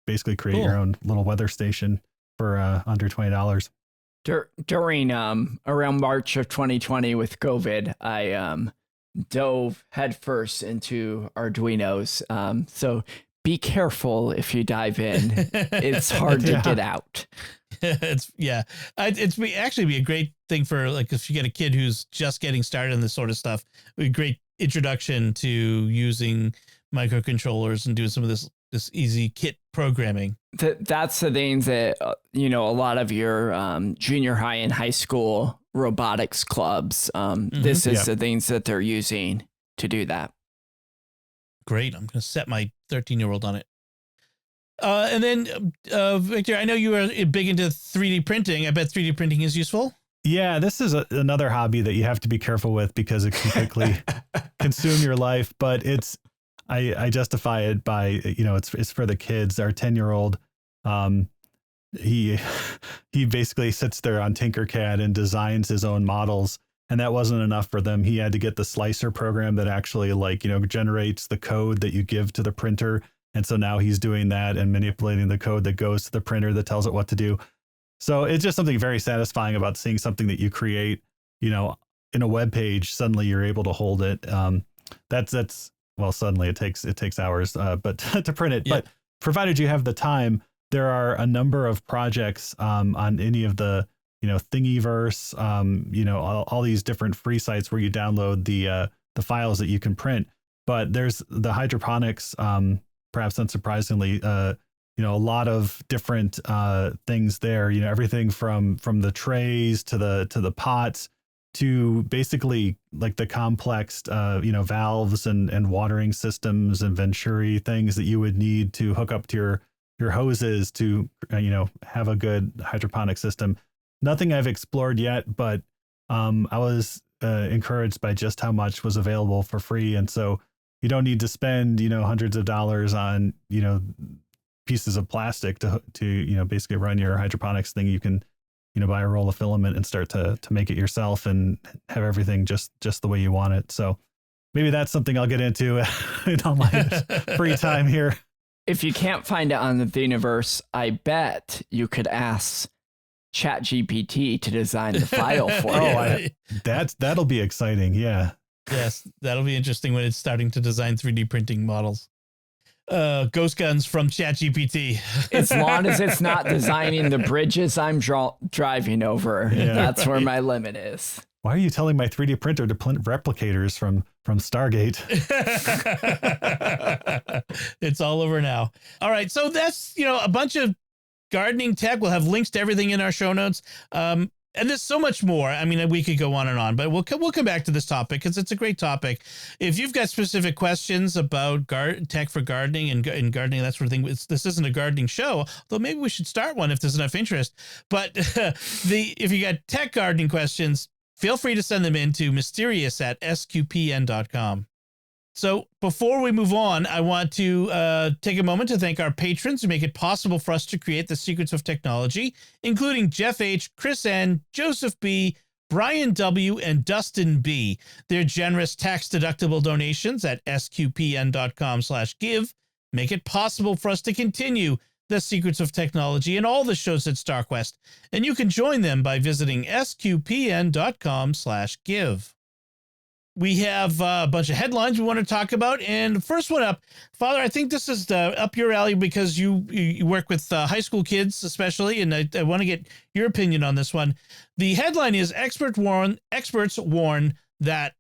basically create your own little weather station for under $20. During around March of 2020 with COVID, I dove headfirst into Arduinos. So be careful if you dive in. It's hard to get out. It's actually be a great thing for, like, if you get a kid who's just getting started in this sort of stuff, it would be a great introduction to using microcontrollers and doing some of this easy kit programming. That's the things that, a lot of your junior high and high school robotics clubs, this is the things that they're using to do that. Great. I'm going to set my 13-year-old on it. And then, Victor, I know you are big into 3D printing. I bet 3D printing is useful. Yeah, this is another hobby that you have to be careful with because it can quickly consume your life. But I justify it by, it's for the kids. Our 10-year-old, he basically sits there on Tinkercad and designs his own models. And that wasn't enough for them. He had to get the slicer program that actually generates the code that you give to the printer. And so now he's doing that and manipulating the code that goes to the printer that tells it what to do. So it's just something very satisfying about seeing something that you create, in a web page. Suddenly you're able to hold it. Suddenly it takes hours, but to print it. Yep. But provided you have the time, there are a number of projects on any of the Thingiverse, all these different free sites where you download the files that you can print. But there's the hydroponics, perhaps unsurprisingly, a lot of different things there. Everything from the trays to the pots to basically like the complex, valves and watering systems and venturi things that you would need to hook up to your hoses to, have a good hydroponic system. Nothing I've explored yet, but I was encouraged by just how much was available for free. And so you don't need to spend, hundreds of dollars on, pieces of plastic to basically run your hydroponics thing. You can, buy a roll of filament and start to make it yourself and have everything just the way you want it. So maybe that's something I'll get into in all my free time here. If you can't find it on the Thingiverse, I bet you could ask ChatGPT to design the file for you. That'll be exciting. Yeah. Yes, that'll be interesting when it's starting to design 3D printing models. Ghost guns from ChatGPT. As long as it's not designing the bridges I'm driving over, that's where my limit is. Why are you telling my 3D printer to print replicators from Stargate? It's all over now. All right, so that's a bunch of gardening tech. We'll have links to everything in our show notes. And there's so much more. I mean, we could go on and on, but we'll come back to this topic because it's a great topic. If you've got specific questions about tech for gardening and gardening, that sort of thing, this isn't a gardening show, though maybe we should start one if there's enough interest. But if you got tech gardening questions, feel free to send them in to mysterious@sqpn.com. So before we move on, I want to take a moment to thank our patrons who make it possible for us to create the secrets of technology, including Jeff H., Chris N., Joseph B., Brian W., and Dustin B. Their generous tax-deductible donations at sqpn.com/give make it possible for us to continue the secrets of technology and all the shows at StarQuest. And you can join them by visiting sqpn.com/give. We have a bunch of headlines we want to talk about. And the first one up, Father, I think this is up your alley because you work with high school kids especially, and I want to get your opinion on this one. The headline is experts warn that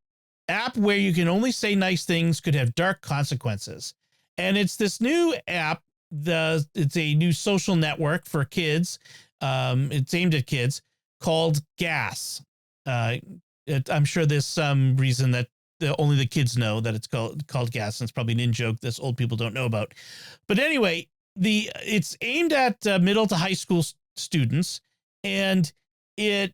app where you can only say nice things could have dark consequences. And it's this new app. It's a new social network for kids. It's aimed at kids called Gas. I'm sure there's some reason that only the kids know that it's called gas, and it's probably an in-joke that old people don't know about. But anyway, it's aimed at middle to high school students, and it's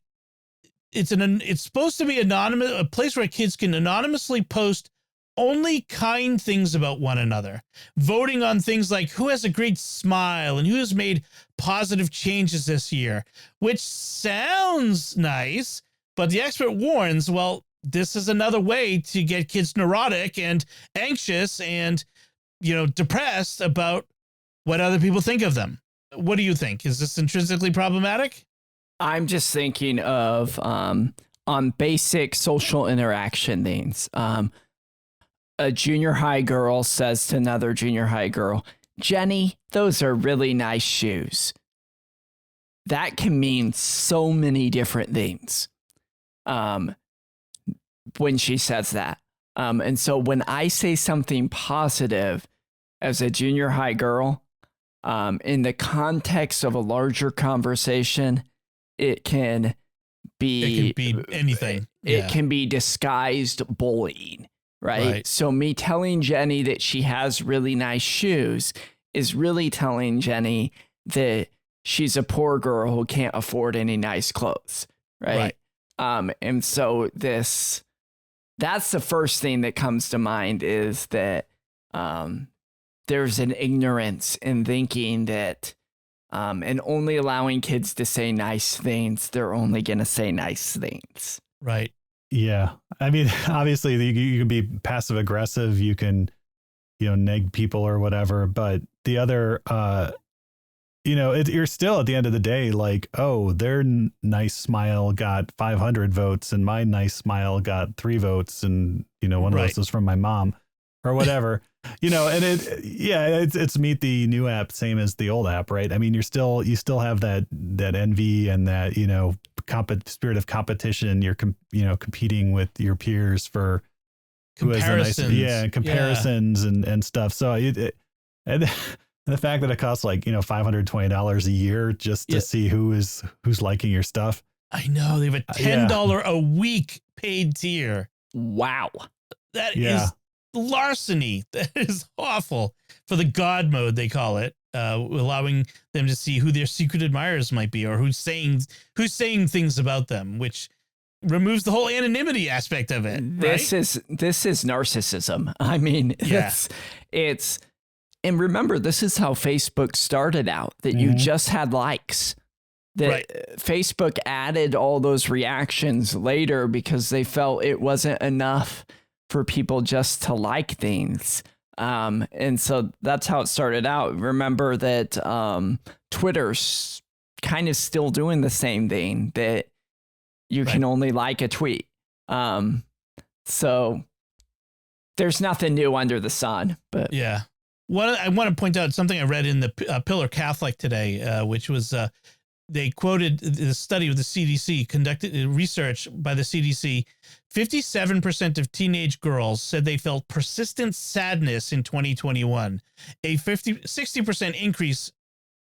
supposed to be anonymous, a place where kids can anonymously post only kind things about one another, voting on things like who has a great smile and who has made positive changes this year, which sounds nice, but the expert warns, well, this is another way to get kids neurotic and anxious and, depressed about what other people think of them. What do you think? Is this intrinsically problematic? I'm just thinking of on basic social interaction things. A junior high girl says to another junior high girl, Jenny, those are really nice shoes. That can mean so many different things when she says that. And so when I say something positive as a junior high girl, in the context of a larger conversation, it can be anything. It can be disguised bullying. Right. So me telling Jenny that she has really nice shoes is really telling Jenny that she's a poor girl who can't afford any nice clothes. Right. And so that's the first thing that comes to mind is that there's an ignorance in thinking that and only allowing kids to say nice things, they're only going to say nice things. Right. Yeah. I mean, obviously you can be passive aggressive. You can, neg people or whatever. But the other, you're still at the end of the day, like, oh, their nice smile got 500 votes and my nice smile got 3 votes. And, one of those is from my mom or whatever, and it's Meet the new app, same as the old app. Right. I mean, you still have that envy and that, spirit of competition. You're competing with your peers for comparisons. Comparisons and stuff. So and the fact that it costs like $520 a year just to see who's liking your stuff. I know they have a $10 a week paid tier. Wow, that is larceny. That is awful. For the God mode, they call it. Allowing them to see who their secret admirers might be or who's saying things about them, which removes the whole anonymity aspect of it. This is narcissism. I mean, it's and remember, this is how Facebook started out, that you just had likes. That Facebook added all those reactions later because they felt it wasn't enough for people just to like things. And so that's how it started out. Remember that Twitter's kind of still doing the same thing, that you can only like a tweet. So there's nothing new under the sun. But I want to point out something I read in the Pillar Catholic today, which was they quoted the study of the CDC, conducted research by the CDC. 57% of teenage girls said they felt persistent sadness in 2021, a 60% increase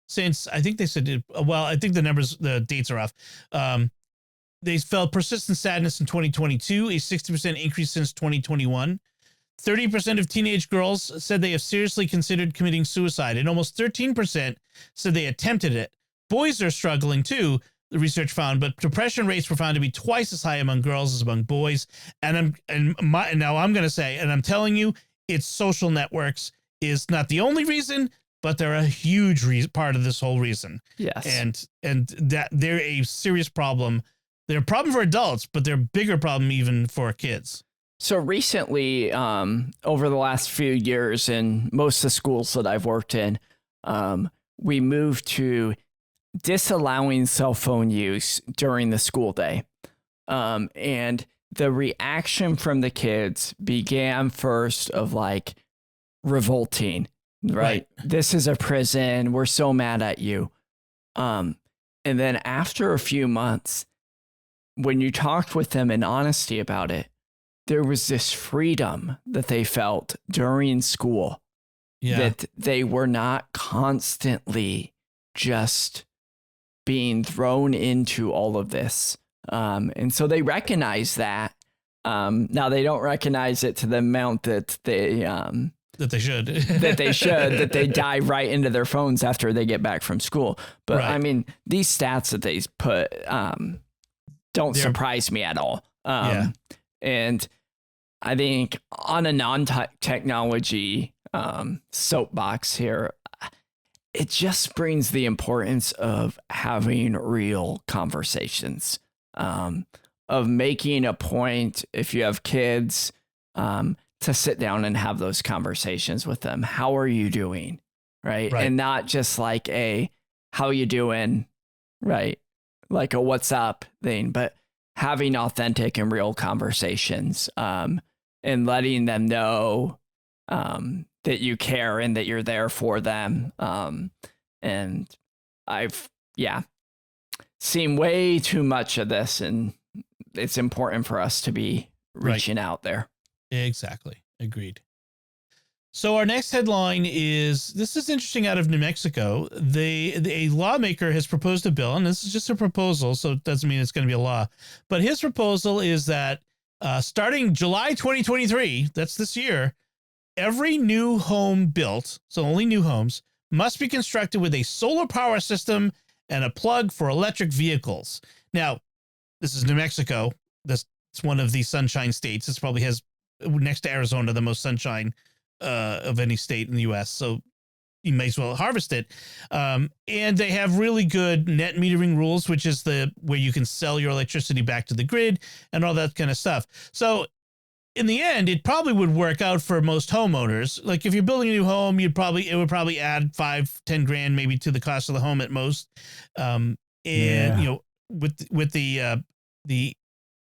since, I think they said, I think the dates are off. They felt persistent sadness in 2022, a 60% increase since 2021. 30% of teenage girls said they have seriously considered committing suicide, and almost 13% said they attempted it. Boys are struggling too, the research found, but depression rates were found to be twice as high among girls as among boys. And now I'm going to say, and I'm telling you, it's social networks is not the only reason, but they're a huge part of this whole reason. Yes. And that they're a serious problem. They're a problem for adults, but they're a bigger problem even for kids. So recently, over the last few years in most of the schools that I've worked in, we moved to disallowing cell phone use during the school day. And the reaction from the kids began first of like revolting, right? This is a prison. We're so mad at you. And then after a few months, when you talked with them in honesty about it, there was this freedom that they felt during school, that they were not constantly just being thrown into all of this. And so they recognized that. Now they don't recognize it to the amount that they should that they dive right into their phones after they get back from school. But Right. I mean, these stats that they put don't surprise me at all. And I think on a non-technology soapbox here, it just brings the importance of having real conversations, of making a point, if you have kids, to sit down and have those conversations with them. How are you doing? Right. And not just like a, how you doing? Right. Like a what's up thing, but having authentic and real conversations, and letting them know, that you care and that you're there for them. And I've, seen way too much of this, and it's important for us to be reaching out there. Exactly. Agreed. So our next headline is, this is interesting, out of New Mexico. A lawmaker has proposed a bill, and this is just a proposal, so it doesn't mean it's going to be a law. But his proposal is that starting July 2023, that's this year, every new home built, so only new homes, must be constructed with a solar power system and a plug for electric vehicles. Now, this is New Mexico. It's one of the sunshine states. This probably has, next to Arizona, the most sunshine of any state in the U.S. So you may as well harvest it. And they have really good net metering rules, which is where you can sell your electricity back to the grid and all that kind of stuff. So in the end, it probably would work out for most homeowners. Like if you're building a new home, it would probably add $5-10 grand maybe to the cost of the home at most. You know, with the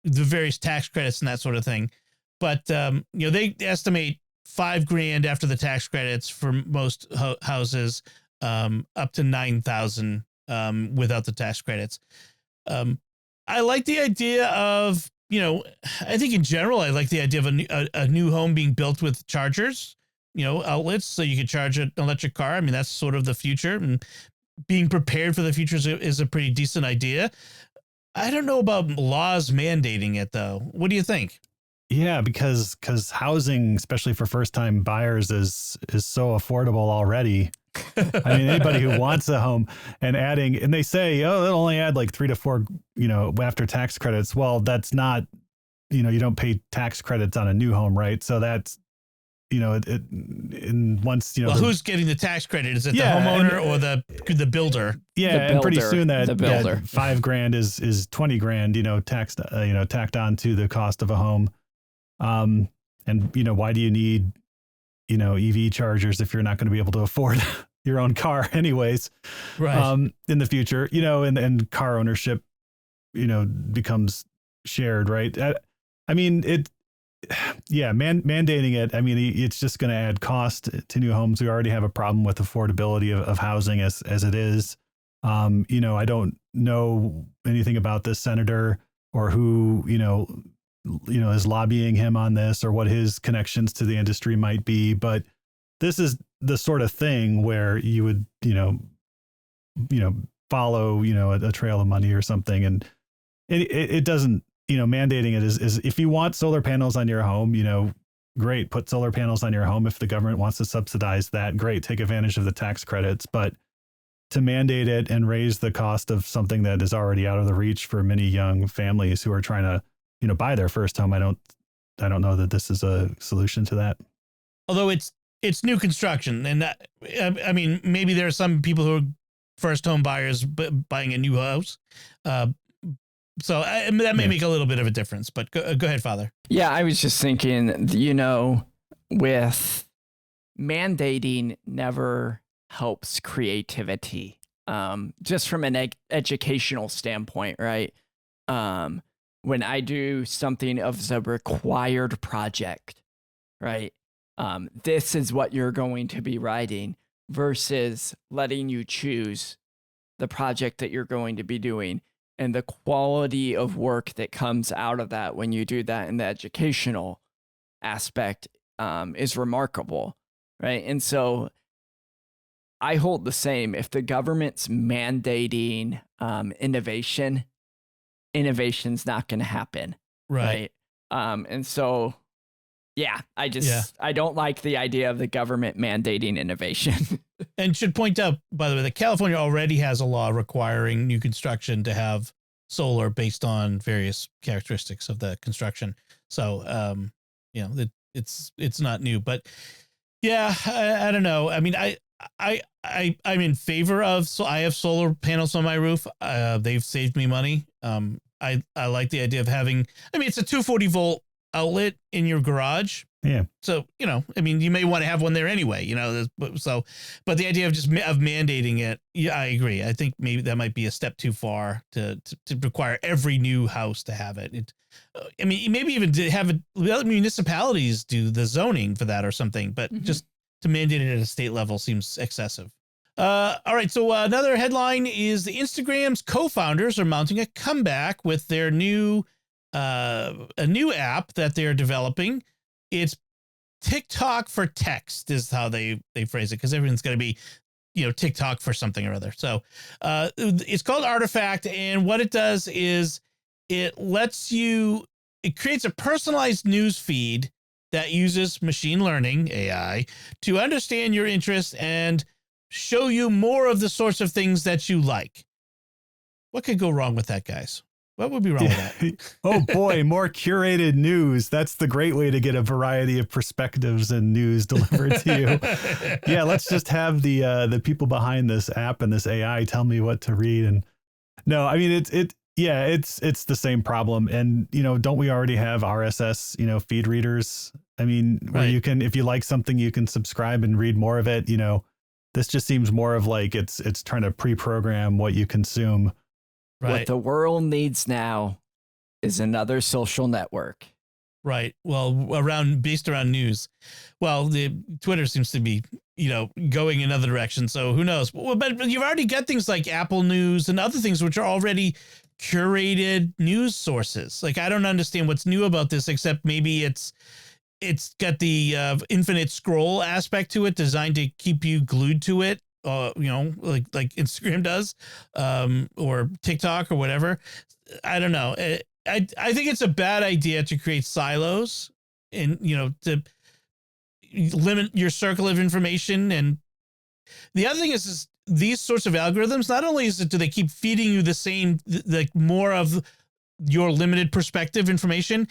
various tax credits and that sort of thing. But you know, they estimate $5 grand after the tax credits for most houses, up to $9,000 without the tax credits. I like the idea of, you know, I think in general, I like the idea of a new home being built with chargers, you know, outlets, so you can charge an electric car. I mean, that's sort of the future, and being prepared for the future is a pretty decent idea. I don't know about laws mandating it, though. What do you think? Yeah, because housing, especially for first-time buyers, is so affordable already. I mean, anybody who wants a home, and they say, oh, they'll only add like 3 to 4, you know, after tax credits. Well, that's not, you know, you don't pay tax credits on a new home, right? So that's, you know, once, you know, well, who's getting the tax credit? Is it the homeowner or the builder? Yeah, builder, and pretty soon that $5 grand is 20 grand, you know, taxed, tacked on to the cost of a home. And you know, why do you need, you know, EV chargers if you're not going to be able to afford your own car anyways, right? In the future, you know, and car ownership, you know, becomes shared, right? I mean, mandating it. I mean, it's just going to add cost to new homes. We already have a problem with affordability of housing as it is. You know, I don't know anything about this senator or who, you know, is lobbying him on this, or what his connections to the industry might be. But this is the sort of thing where you would, you know, follow, you know, a trail of money or something. And it doesn't, you know, mandating it is if you want solar panels on your home, you know, great, put solar panels on your home. If the government wants to subsidize that, great, take advantage of the tax credits. But to mandate it and raise the cost of something that is already out of the reach for many young families who are trying to, you know, buy their first home, I don't know that this is a solution to that. Although it's new construction, and I mean, maybe there are some people who are first home buyers buying a new house, so that may make a little bit of a difference. But go ahead, Father. Yeah, I was just thinking, you know, with mandating never helps creativity, just from an educational standpoint, right? When I do something of the required project, right? This is what you're going to be writing, versus letting you choose the project that you're going to be doing, and the quality of work that comes out of that when you do that in the educational aspect is remarkable, right? And so I hold the same. If the government's mandating innovation's not going to happen, right? And so, yeah, I don't like the idea of the government mandating innovation. And should point out, by the way, that California already has a law requiring new construction to have solar based on various characteristics of the construction. So, it's not new, but yeah, I don't know. I mean, I'm in favor of, so I have solar panels on my roof. They've saved me money. I like the idea of having, I mean, it's a 240 volt outlet in your garage. Yeah. So, I mean, you may want to have one there anyway, but the idea of just of mandating it. Yeah, I agree. I think maybe that might be a step too far to require every new house to have it. I mean, maybe even to have it, the other municipalities do the zoning for that or something, but just to mandate it at a state level seems excessive. All right. So another headline is the Instagram's co-founders are mounting a comeback with their a new app that they're developing. It's TikTok for text is how they phrase it, because everyone's going to be, TikTok for something or other. So it's called Artifact. And what it does is it creates a personalized news feed that uses machine learning, AI, to understand your interests and show you more of the sorts of things that you like. What could go wrong with that, guys? What would be wrong with that? Oh boy, more curated news. That's the great way to get a variety of perspectives and news delivered to you. Yeah, let's just have the people behind this app and this AI tell me what to read. And no, I mean it's the same problem. And don't we already have RSS, feed readers? I mean, where you can, if you like something, you can subscribe and read more of it. This just seems more of like it's trying to pre-program what you consume. Right. What the world needs now is another social network. Right. Well, based around news. Well, the Twitter seems to be, going another direction. So who knows? Well, but you've already got things like Apple News and other things which are already curated news sources. Like, I don't understand what's new about this, except maybe it's got the infinite scroll aspect to it, designed to keep you glued to it. Like Instagram does, or TikTok or whatever. I don't know. I think it's a bad idea to create silos and, to limit your circle of information. And the other thing is these sorts of algorithms, not only do they keep feeding you the same, like more of your limited perspective information,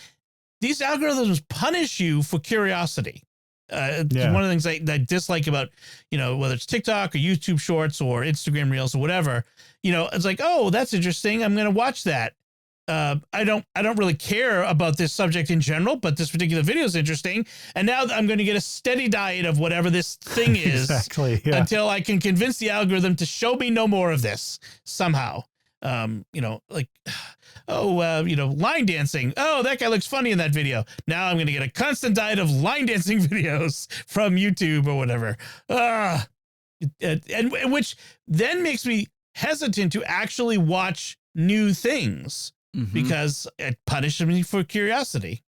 these algorithms punish you for curiosity. One of the things I dislike about, whether it's TikTok or YouTube Shorts or Instagram Reels or whatever, it's like, oh, that's interesting. I'm going to watch that. I don't really care about this subject in general, but this particular video is interesting. And now I'm going to get a steady diet of whatever this thing is until I can convince the algorithm to show me no more of this somehow. Line dancing. Oh, that guy looks funny in that video. Now I'm going to get a constant diet of line dancing videos from YouTube or whatever. And which then makes me hesitant to actually watch new things because it punishes me for curiosity.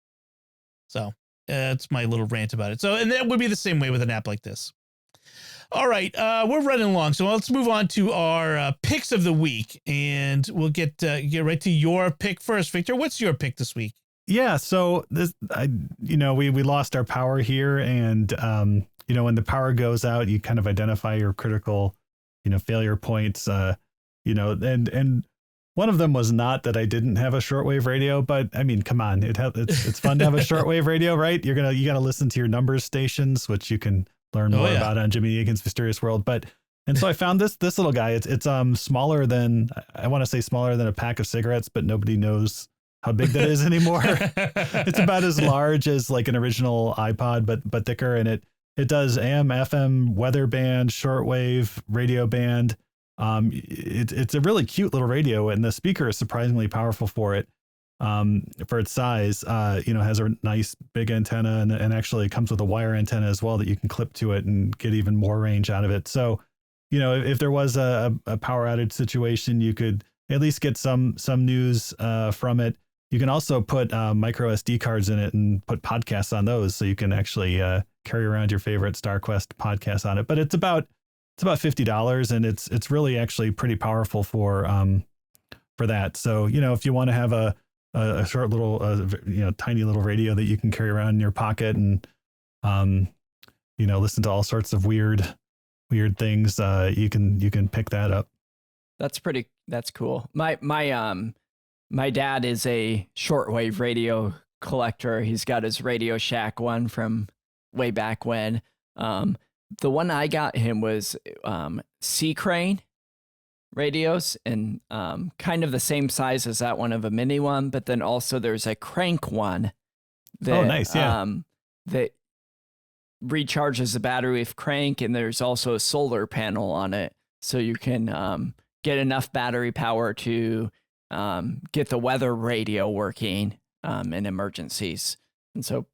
So that's my little rant about it. So, and that would be the same way with an app like this. All right, we're running along, so let's move on to our picks of the week, and we'll get right to your pick first. Victor, what's your pick this week? Yeah, so we lost our power here, and when the power goes out, you kind of identify your critical, failure points. And one of them was not that I didn't have a shortwave radio, but I mean, come on, it's fun to have a shortwave radio, right? You gotta listen to your numbers stations, which you can learn more about on Jimmy Egan's Mysterious World. And so I found this little guy. It's smaller than, I want to say smaller than a pack of cigarettes, but nobody knows how big that is anymore. It's about as large as like an original iPod, but thicker. And it does AM, FM, weather band, shortwave, radio band. It's a really cute little radio, and the speaker is surprisingly powerful for it. For its size, has a nice big antenna and actually comes with a wire antenna as well that you can clip to it and get even more range out of it. So, if there was a power outage situation, you could at least get some news from it. You can also put micro SD cards in it and put podcasts on those, so you can actually carry around your favorite StarQuest podcast on it. But it's about $50, and it's really actually pretty powerful for that. So, if you want to have a a short little, tiny little radio that you can carry around in your pocket and, listen to all sorts of weird things. You can pick that up. That's cool. My dad is a shortwave radio collector. He's got his Radio Shack one from way back when. The one I got him was C Crane radios, and kind of the same size as that one, of a mini one, but then also there's a crank one that, nice. Yeah. That recharges the battery with crank, and there's also a solar panel on it, so you can get enough battery power to get the weather radio working in emergencies. And so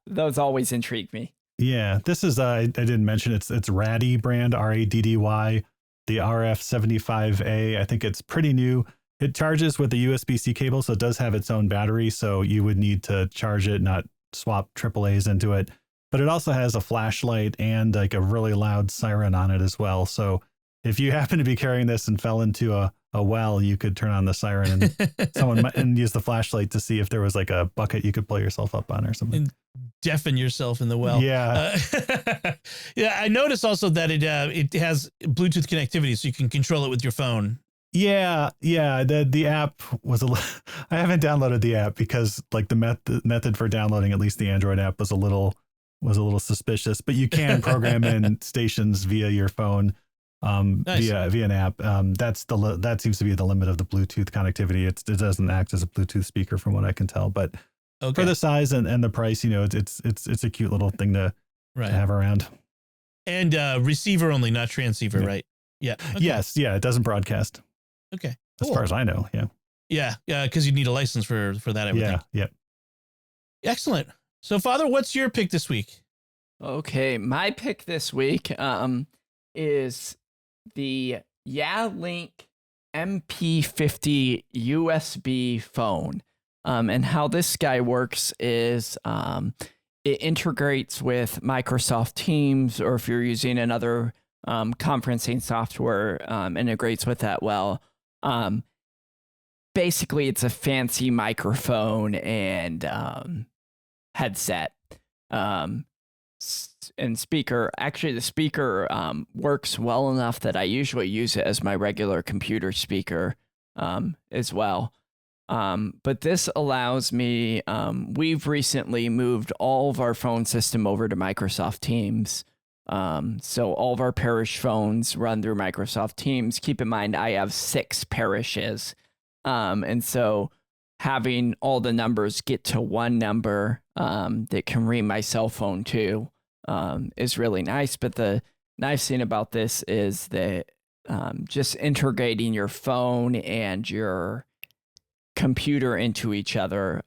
those always intrigue me. Yeah, this is I didn't mention it's Raddy brand, RADDY, the RF75A. I think it's pretty new. It charges with a USB-C cable, so it does have its own battery. So you would need to charge it, not swap AAA's into it. But it also has a flashlight and like a really loud siren on it as well. So if you happen to be carrying this and fell into a well, you could turn on the siren and and use the flashlight to see if there was like a bucket you could pull yourself up on or something. And deafen yourself in the well. Yeah. Yeah. I noticed also that it has Bluetooth connectivity, so you can control it with your phone. Yeah. The app was I haven't downloaded the app because like the method for downloading at least the Android app was a little suspicious, but you can program in stations via your phone. Nice. via an app. That seems to be the limit of the Bluetooth connectivity. It doesn't act as a Bluetooth speaker from what I can tell, but for the size and the price, it's a cute little thing to have around. And receiver only, not transceiver, right? Yeah. Okay. Yes. Yeah. It doesn't broadcast. Okay. Cool. As far as I know. Yeah. Yeah. Yeah. Because you need a license for that. Everything. Yeah. Excellent. So, Father, what's your pick this week? Okay. My pick this week is the Link MP50 USB phone. And how this guy works is it integrates with Microsoft Teams, or if you're using another conferencing software, integrates with that well. Basically, it's a fancy microphone and headset. And speaker. Actually, the speaker works well enough that I usually use it as my regular computer speaker as well. But this allows me, we've recently moved all of our phone system over to Microsoft Teams. So all of our parish phones run through Microsoft Teams. Keep in mind, I have 6 parishes. And so having all the numbers get to one number that can read my cell phone too is really nice. But the nice thing about this is that just integrating your phone and your computer into each other,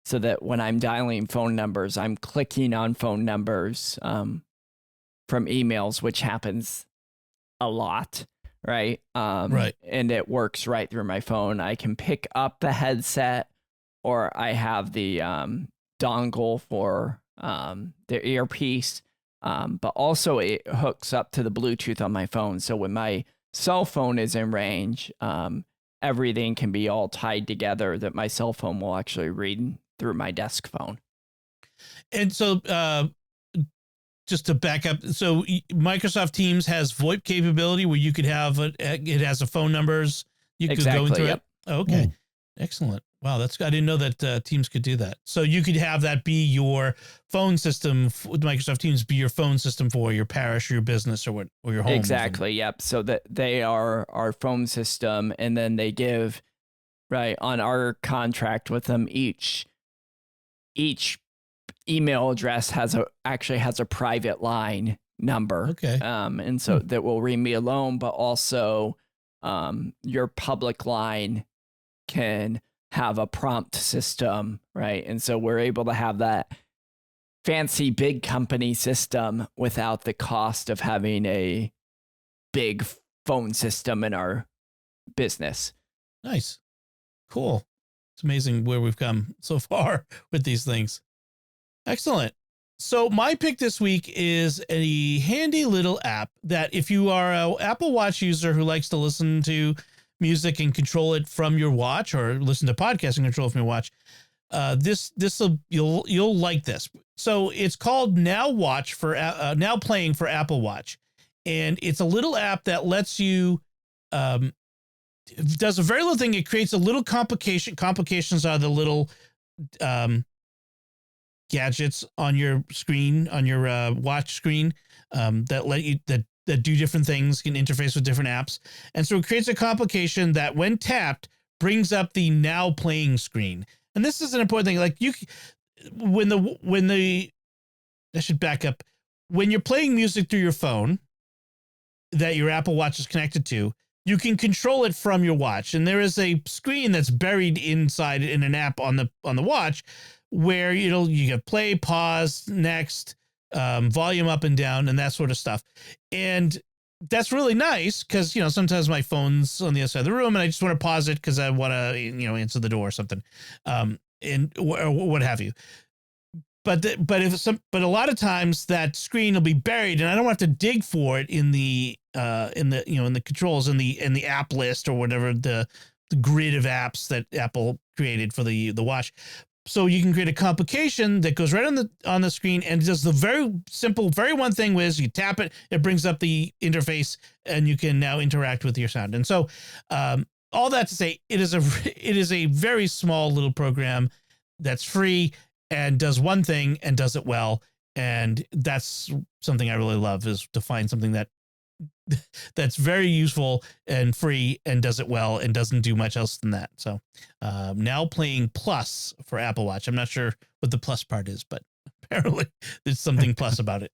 so that when I'm dialing phone numbers, I'm clicking on phone numbers from emails, which happens a lot, right? Right. And it works right through my phone. I can pick up the headset, or I have the dongle for the earpiece, but also it hooks up to the Bluetooth on my phone. So when my cell phone is in range, everything can be all tied together that my cell phone will actually read through my desk phone. And so just to back up, so Microsoft Teams has VoIP capability where you could have it has a phone numbers. You could go into it. Oh, okay. Excellent. Wow. I didn't know that Teams could do that. So you could have that be your phone system with Microsoft Teams, be your phone system for your parish or your business or your home. Exactly. Yep. So that they are our phone system, and then they give, right, on our contract with them, each email address actually has a private line number. Okay. And so that will ring me alone, but also your public line can have a prompt system, right? And so we're able to have that fancy big company system without the cost of having a big phone system in our business. Nice. Cool. It's amazing where we've come so far with these things. Excellent. So my pick this week is a handy little app that if you are an Apple Watch user who likes to listen to music and control it from your watch, or listen to podcasts and control it from your watch, you'll like this. So it's called Now Playing for Apple Watch, and it's a little app that lets you does a very little thing. It creates a little complications are the little gadgets on your screen, on your watch screen, that let you that do different things, can interface with different apps. And so it creates a complication that when tapped brings up the now playing screen. And this is an important thing. Like I should back up. When you're playing music through your phone that your Apple Watch is connected to, you can control it from your watch. And there is a screen that's buried inside in an app on the watch where you can play, pause, next, volume up and down, and that sort of stuff. And that's really nice because, sometimes my phone's on the other side of the room and I just want to pause it because I want to, answer the door or something, or what have you. But a lot of times that screen will be buried and I don't have to dig for it in the controls in the app list or whatever, the grid of apps that Apple created for the watch. So you can create a complication that goes right on the screen and does the very simple, very one thing, was you tap it, it brings up the interface, and you can now interact with your sound. And so all that to say, it is a very small little program that's free and does one thing and does it well. And that's something I really love, is to find something that's very useful and free and does it well and doesn't do much else than that. So Now Playing Plus for Apple Watch. I'm not sure what the plus part is, but apparently there's something plus about it.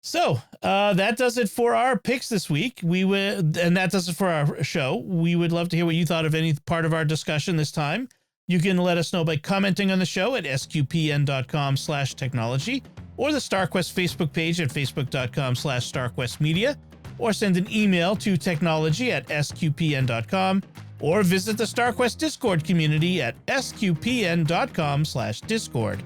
So that does it for our picks this week. And that does it for our show. We would love to hear what you thought of any part of our discussion this time. You can let us know by commenting on the show at sqpn.com/technology, or the StarQuest Facebook page at facebook.com/StarQuestMedia, or send an email to technology@sqpn.com, or visit the StarQuest Discord community at sqpn.com/discord.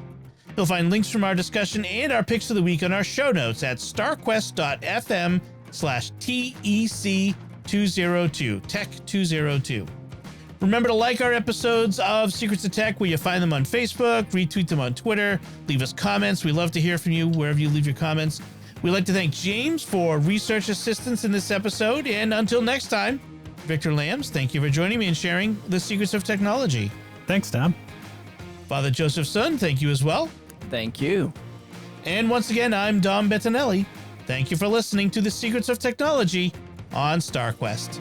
You'll find links from our discussion and our picks of the week on our show notes at starquest.fm/TEC202, Tech202. Remember to like our episodes of Secrets of Tech where you find them on Facebook, retweet them on Twitter, leave us comments. We love to hear from you wherever you leave your comments. We'd like to thank James for research assistance in this episode. And until next time, Victor Lambs, thank you for joining me and sharing the secrets of technology. Thanks, Tom. Father Joseph Sun, thank you as well. Thank you. And once again, I'm Dom Bettinelli. Thank you for listening to the Secrets of Technology on StarQuest.